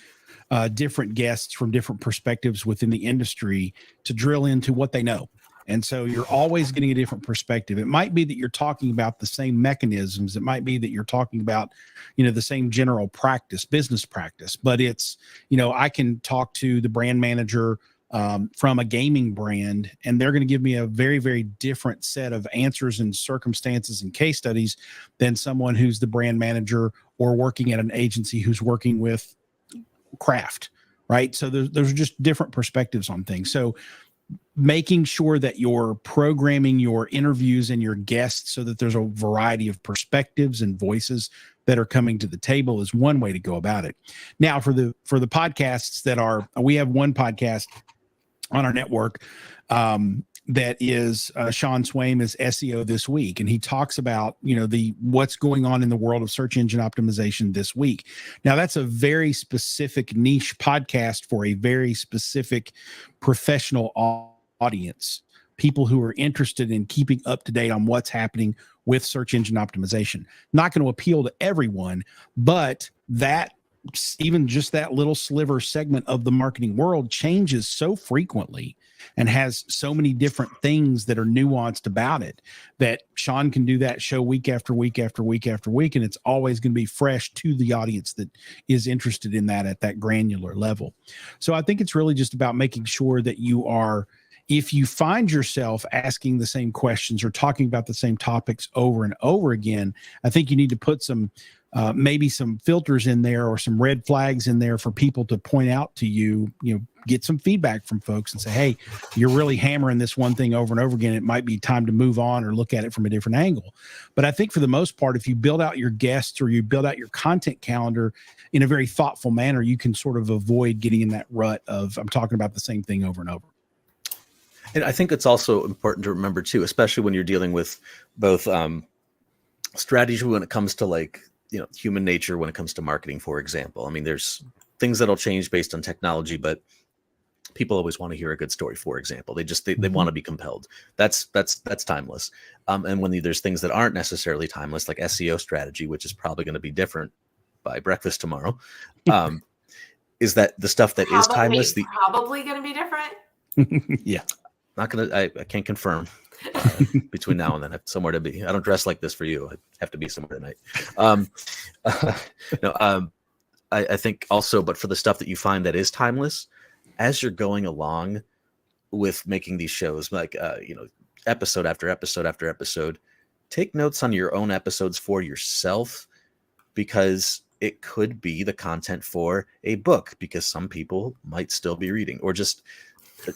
different guests from different perspectives within the industry to drill into what they know. And so you're always getting a different perspective. It might be that you're talking about the same mechanisms. It might be that you're talking about, the same general practice, business practice, but it's, I can talk to the brand manager from a gaming brand, and they're going to give me a very, very different set of answers and circumstances and case studies than someone who's the brand manager or working at an agency who's working with craft, right? So those are just different perspectives on things. So making sure that you're programming your interviews and your guests so that there's a variety of perspectives and voices that are coming to the table is one way to go about it. Now, for the podcasts we have one podcast on our network that is Sean Swaim is SEO This Week, and he talks about what's going on in the world of search engine optimization this week. Now, that's a very specific niche podcast for a very specific professional audience, people who are interested in keeping up to date on what's happening with search engine optimization. Not going to appeal to everyone, but even just that little sliver segment of the marketing world changes so frequently and has so many different things that are nuanced about it, that Sean can do that show week after week after week after week, and it's always going to be fresh to the audience that is interested in that at that granular level. So I think it's really just about making sure that you are, if you find yourself asking the same questions or talking about the same topics over and over again, I think you need to put some maybe some filters in there or some red flags in there for people to point out to you, get some feedback from folks and say, hey, you're really hammering this one thing over and over again. It might be time to move on or look at it from a different angle. But I think for the most part, if you build out your guests or you build out your content calendar in a very thoughtful manner, you can sort of avoid getting in that rut of, I'm talking about the same thing over and over.
And I think it's also important to remember too, especially when you're dealing with both strategy when it comes to human nature, when it comes to marketing, for example. I mean, there's things that'll change based on technology, but people always want to hear a good story, for example. They want to be compelled. That's timeless. And when there's things that aren't necessarily timeless, like SEO strategy, which is probably going to be different by breakfast tomorrow, is that the stuff that is timeless?
Probably going to be different.
Yeah.
Not going to, I can't confirm between now and then. I have somewhere to be. I don't dress like this for you. I have to be somewhere tonight. I think also, but for the stuff that you find that is timeless, as you're going along with making these shows, episode after episode after episode, take notes on your own episodes for yourself, because it could be the content for a book, because some people might still be reading, or just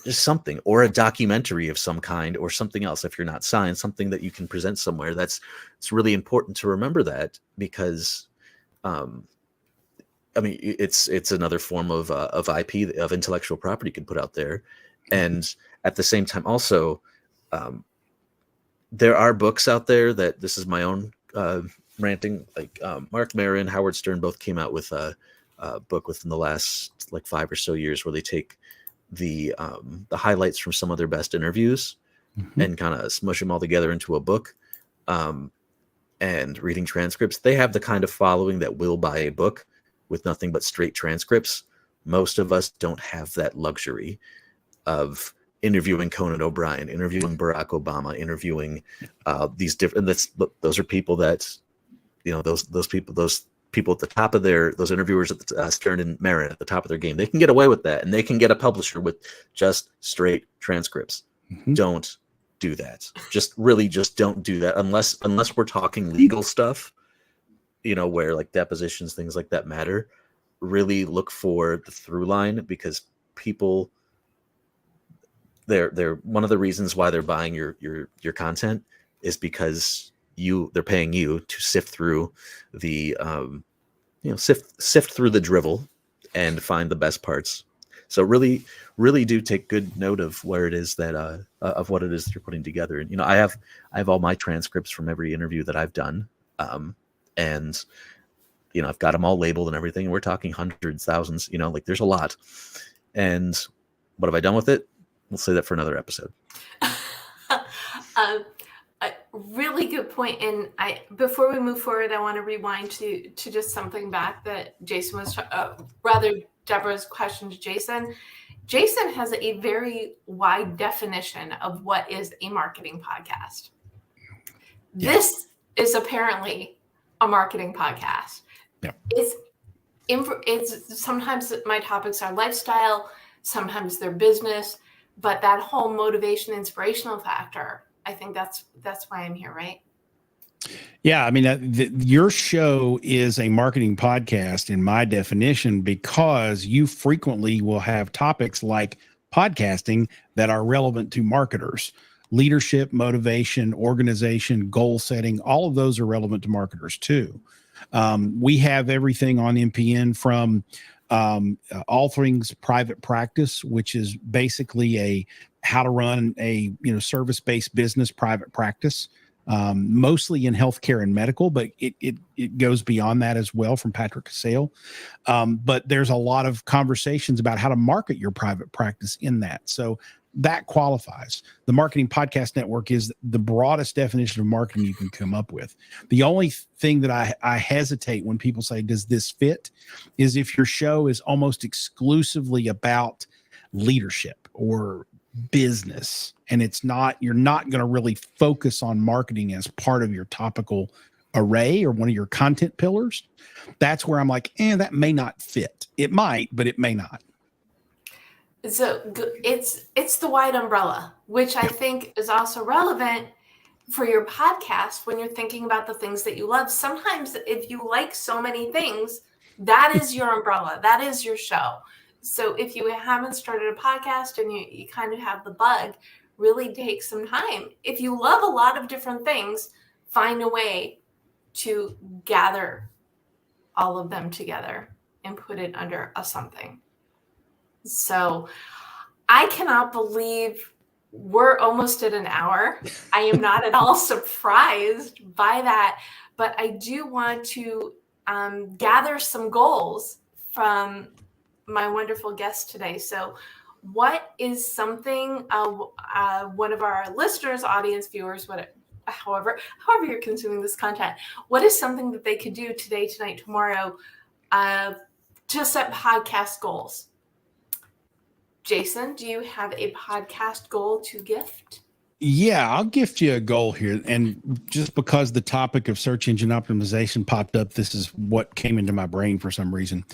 something, or a documentary of some kind, or something else. If you're not signed, something that you can present somewhere. It's really important to remember that, because it's another form of IP, of intellectual property you can put out there. And at the same time, also, there are books out there that, this is my own ranting, like Mark Maron, Howard Stern both came out with a book within the last 5 or so years, where they take the highlights from some of their best interviews and kind of smush them all together into a book. And reading transcripts, they have the kind of following that will buy a book with nothing but straight transcripts. Most of us don't have that luxury of interviewing Conan O'Brien, interviewing Barack Obama, interviewing these different. Those are people that, those people at the top of those interviewers at Stern and Marin at the top of their game. They can get away with that, and they can get a publisher with just straight transcripts. Don't do that. Just don't do that unless we're talking legal stuff, where like depositions, things like that matter. Really look for the through line, because people, they're one of the reasons why they're buying your content is because they're paying you to sift through the sift through the drivel and find the best parts. So really do take good note of where it is that of what it is that you're putting together. And I have all my transcripts from every interview that I've done, and I've got them all labeled and everything. And we're talking hundreds, thousands. There's a lot. And what have I done with it? We'll say that for another episode.
A really good point. And before we move forward, I want to rewind to just something back that Jason was, rather Deborah's question to Jason. Jason has a very wide definition of what is a marketing podcast. Yeah. This is apparently a marketing podcast.
Yeah.
It's sometimes my topics are lifestyle, sometimes they're business, but that whole motivation, inspirational factor, I think that's why I'm here, right?
Yeah, I mean, your show is a marketing podcast in my definition, because you frequently will have topics like podcasting that are relevant to marketers. Leadership, motivation, organization, goal setting, all of those are relevant to marketers too. We have everything on MPN from all things private practice, which is basically how to run a service-based business private practice, mostly in healthcare and medical, but it goes beyond that as well, from Patrick Casale. But there's a lot of conversations about how to market your private practice in that. So that qualifies. The Marketing Podcast Network is the broadest definition of marketing you can come up with. The only thing that I hesitate when people say, does this fit, is if your show is almost exclusively about leadership or business and you're not going to really focus on marketing as part of your topical array or one of your content pillars, that's where I'm like, that may not fit. It might, but it may not.
So it's the wide umbrella, which I think is also relevant for your podcast when you're thinking about the things that you love. Sometimes if you like so many things, that is your umbrella. That is your show. So if you haven't started a podcast and you kind of have the bug, really take some time. If you love a lot of different things, find a way to gather all of them together and put it under a something. So I cannot believe we're almost at an hour. I am not at all surprised by that, but I do want to gather some goals from my wonderful guest today. So what is something one of our listeners, audience, viewers, however you're consuming this content, what is something that they could do today, tonight, tomorrow to set podcast goals? Jason, do you have a podcast goal to gift?
Yeah, I'll gift you a goal here. And just because the topic of search engine optimization popped up, this is what came into my brain for some reason.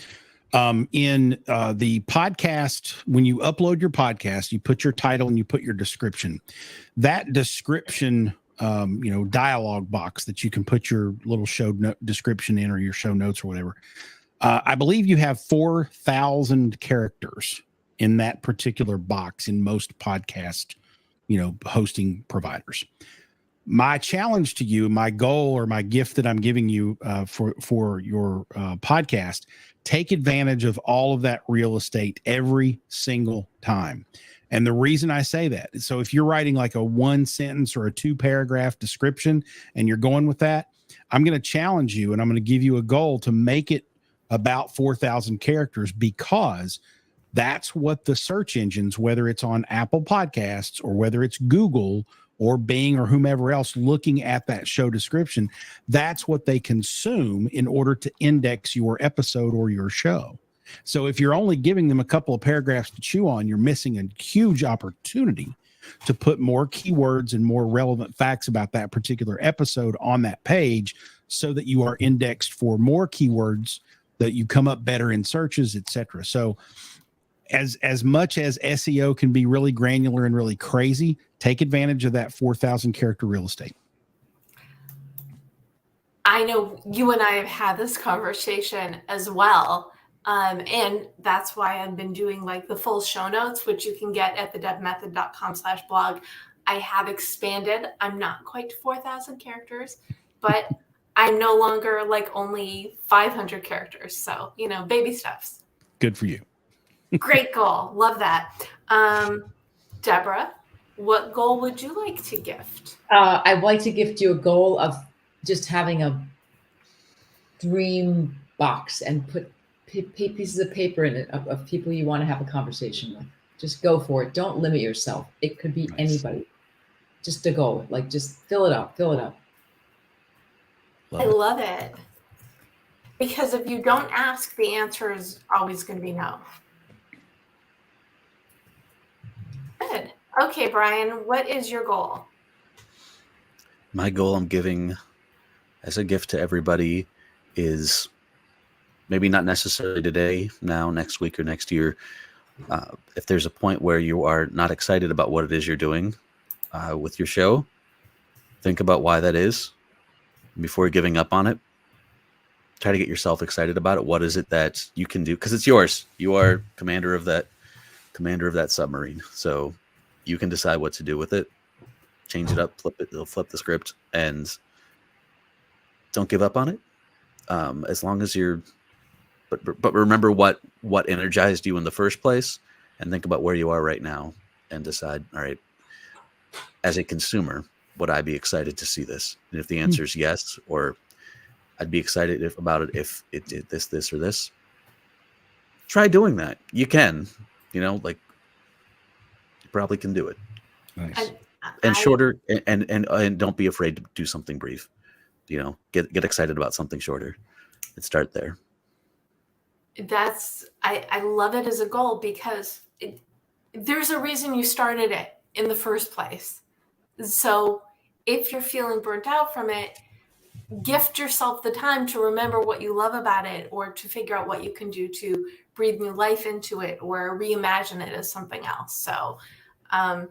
In the podcast, when you upload your podcast, you put your title and you put your description. That description, dialogue box that you can put your little show description in or your show notes or whatever. I believe you have 4,000 characters in that particular box in most podcast, hosting providers. My challenge to you, my goal or my gift that I'm giving you for your podcast, take advantage of all of that real estate every single time. And the reason I say that is so if you're writing like a 1 sentence or a 2 paragraph description and you're going with that, I'm going to challenge you and I'm going to give you a goal to make it about 4,000 characters, because that's what the search engines, whether it's on Apple Podcasts or whether it's Google or Bing or whomever else looking at that show description, that's what they consume in order to index your episode or your show. So if you're only giving them a couple of paragraphs to chew on, you're missing a huge opportunity to put more keywords and more relevant facts about that particular episode on that page so that you are indexed for more keywords, that you come up better in searches, etc. So as much as SEO can be really granular and really crazy, take advantage of that 4,000 character real estate.
I know you and I have had this conversation as well. And that's why I've been doing like the full show notes, which you can get at thedebmethod.com/blog. I have expanded. I'm not quite to 4,000 characters, but I'm no longer like only 500 characters. So, baby steps.
Good for you.
Great goal. Love that. Deborah, what goal would you like to gift?
I'd like to gift you a goal of just having a dream box and put pieces of paper in it of people you want to have a conversation with. Just go for it. Don't limit yourself. It could be anybody. Just a goal. Like, just fill it up.
I love it. Because if you don't ask, the answer is always going to be no. Good. Okay, Brian, what is your goal?
My goal I'm giving as a gift to everybody is maybe not necessarily today, now, next week, or next year. If there's a point where you are not excited about what it is you're doing with your show, think about why that is before giving up on it. Try to get yourself excited about it. What is it that you can do? Because it's yours. You are commander of that submarine. So you can decide what to do with it. Change it up, flip the script, and don't give up on it. As long as you're, but remember what energized you in the first place, and think about where you are right now, and decide, all right, as a consumer, would I be excited to see this? And if the answer is yes, or I'd be excited about it if it did this, or this, try doing that. You can, you probably can do it.
Nice.
And shorter, and don't be afraid to do something brief. Get excited about something shorter and start there.
I love it as a goal, because there's a reason you started it in the first place. So if you're feeling burnt out from it, gift yourself the time to remember what you love about it, or to figure out what you can do to breathe new life into it or reimagine it as something else. So that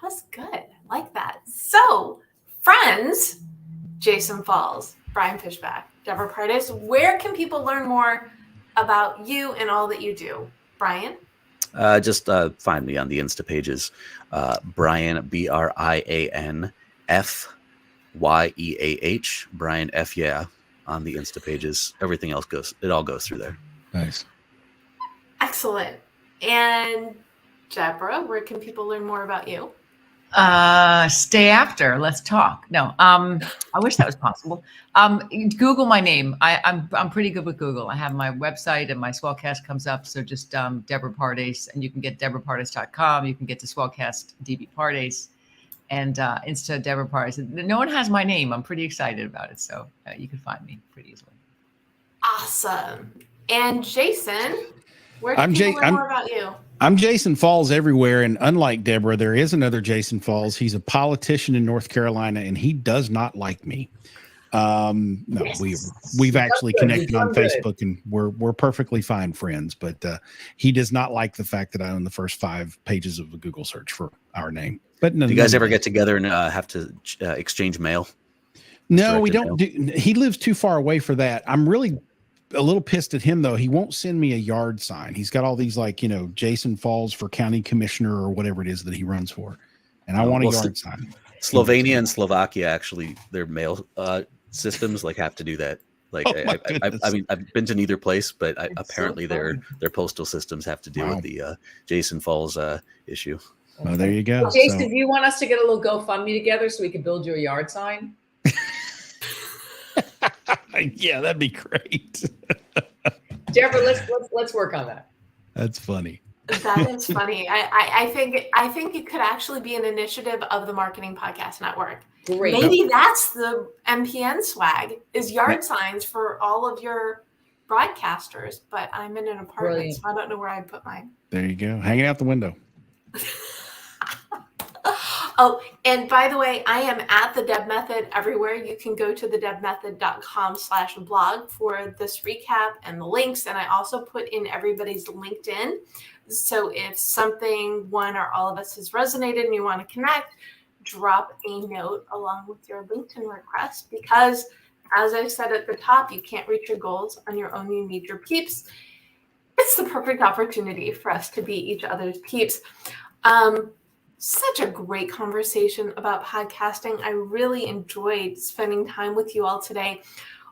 was good. I like that. So friends, Jason Falls, Brian Fishbach, Deborah Pardes, where can people learn more about you and all that you do? Brian?
Just find me on the Insta pages. Brian, BrianFyeah, Brian F. Yeah, on the Insta pages. Everything else all goes through there.
Nice.
Excellent. And Deborah, where can people learn more about you?
Stay after. Let's talk. No, I wish that was possible. Google my name. I'm pretty good with Google. I have my website and my Swellcast comes up. So just Deborah Pardes, and you can get DeborahPardes.com. You can get to Swellcast DB Pardes, and Insta Deborah Pardes. No one has my name. I'm pretty excited about it. So you can find me pretty easily.
Awesome. And Jason, where can people learn more about you?
I'm Jason Falls everywhere, and unlike Deborah, there is another Jason Falls. He's a politician in North Carolina, and he does not like me. No, yes. we've actually connected on Facebook, and we're perfectly fine friends. But he does not like the fact that I own the first 5 pages of a Google search for our name. But no,
do you guys ever get together and have to exchange mail?
No, we don't. He lives too far away for that. I'm really a little pissed at him, though. He won't send me a yard sign. He's got all these, like, Jason Falls for county commissioner or whatever it is that he runs for, and I want a yard sign.
Slovenia and Slovakia, actually, their mail systems have to do that. I mean, I've been to neither place, but apparently their postal systems have to deal with the Jason Falls issue.
Oh, there you go.
Jason, do you want us to get a little GoFundMe together so we can build you a yard sign?
Yeah, that'd be great.
Deborah, let's work on that.
That's funny.
That is funny. I think it could actually be an initiative of the Marketing Podcast Network.
Great.
Maybe that's the MPN swag, is yard signs for all of your broadcasters. But I'm in an apartment, so I don't know where I'd put mine.
There you go, hanging out the window.
Oh, and by the way, I am at the Deb Method everywhere. You can go to thedebmethod.com/blog for this recap and the links. And I also put in everybody's LinkedIn. So if one or all of us has resonated and you want to connect, drop a note along with your LinkedIn request, because as I said at the top, you can't reach your goals on your own. You need your peeps. It's the perfect opportunity for us to be each other's peeps. Such a great conversation about podcasting. I really enjoyed spending time with you all today.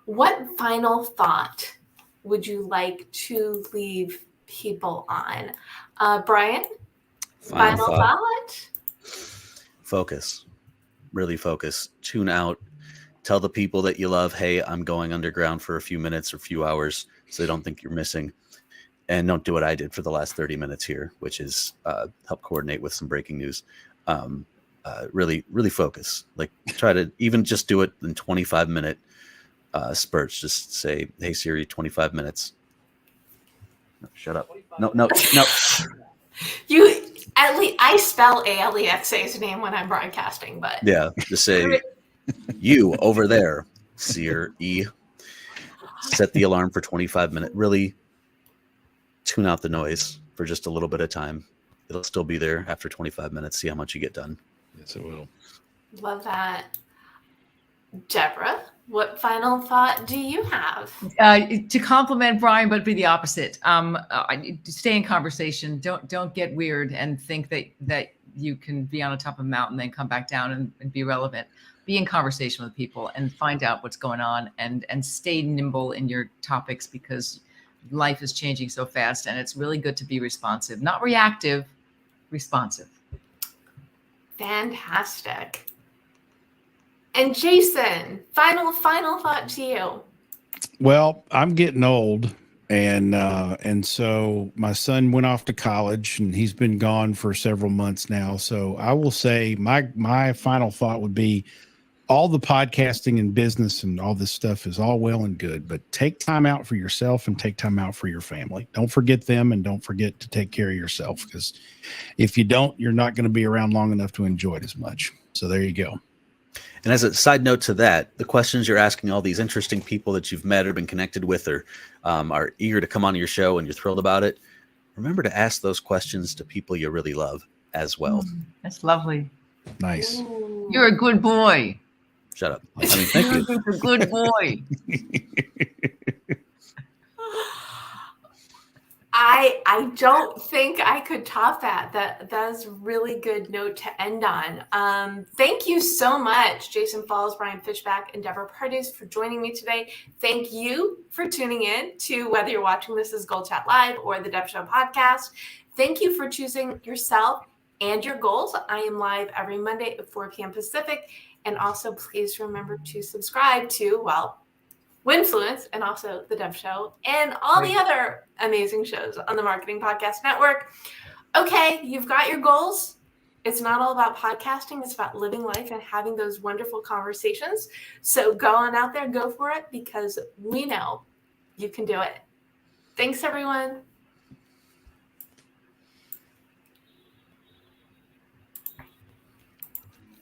What final thought would you like to leave people on? Brian, final thought?
Focus. Really focus. Tune out. Tell the people that you love, hey, I'm going underground for a few minutes or few hours, so they don't think you're missing. And don't do what I did for the last 30 minutes here, which is help coordinate with some breaking news. Really, really focus. Try to even just do it in 25-minute spurts. Just say, hey, Siri, 25 minutes. No, shut up. No.
I spell Alexa's name when I'm broadcasting, but.
Yeah, just say, you over there, Siri. Set the alarm for 25 minutes. Really tune out the noise for just a little bit of time. It'll still be there after 25 minutes. See how much you get done.
Yes, it will.
Love that. Deborah, what final thought do you have?
To compliment Brian, but be the opposite. Stay in conversation. Don't get weird and think that you can be on the top of a mountain, then come back down and be relevant. Be in conversation with people and find out what's going on, and stay nimble in your topics, because life is changing so fast, and it's really good to be responsive, not reactive, responsive.
Fantastic. And Jason, final thought to you.
Well, I'm getting old, and so my son went off to college, and he's been gone for several months now. So I will say my final thought would be, all the podcasting and business and all this stuff is all well and good, but take time out for yourself and take time out for your family. Don't forget them, and don't forget to take care of yourself, because if you don't, you're not going to be around long enough to enjoy it as much. So there you go.
And as a side note to that, the questions you're asking all these interesting people that you've met or been connected with, or are eager to come on your show and you're thrilled about it, remember to ask those questions to people you really love as well.
That's lovely.
Nice.
Ooh.
You're a good boy.
Shut up. I mean, thank you.
You're a good boy.
I don't think I could top that. That's a really good note to end on. Thank you so much, Jason Falls, Brian Fishbach, and Deborah Pardes for joining me today. Thank you for tuning in to whether you're watching this as GoalChatLive or the Deb Show podcast. Thank you for choosing yourself and your goals. I am live every Monday at 4 p.m. Pacific. And also, please remember to subscribe to, well, Winfluence, and also the Deb Show, and all the other amazing shows on the Marketing Podcast Network. Okay, you've got your goals. It's not all about podcasting. It's about living life and having those wonderful conversations. So go on out there, go for it, because we know you can do it. Thanks, everyone.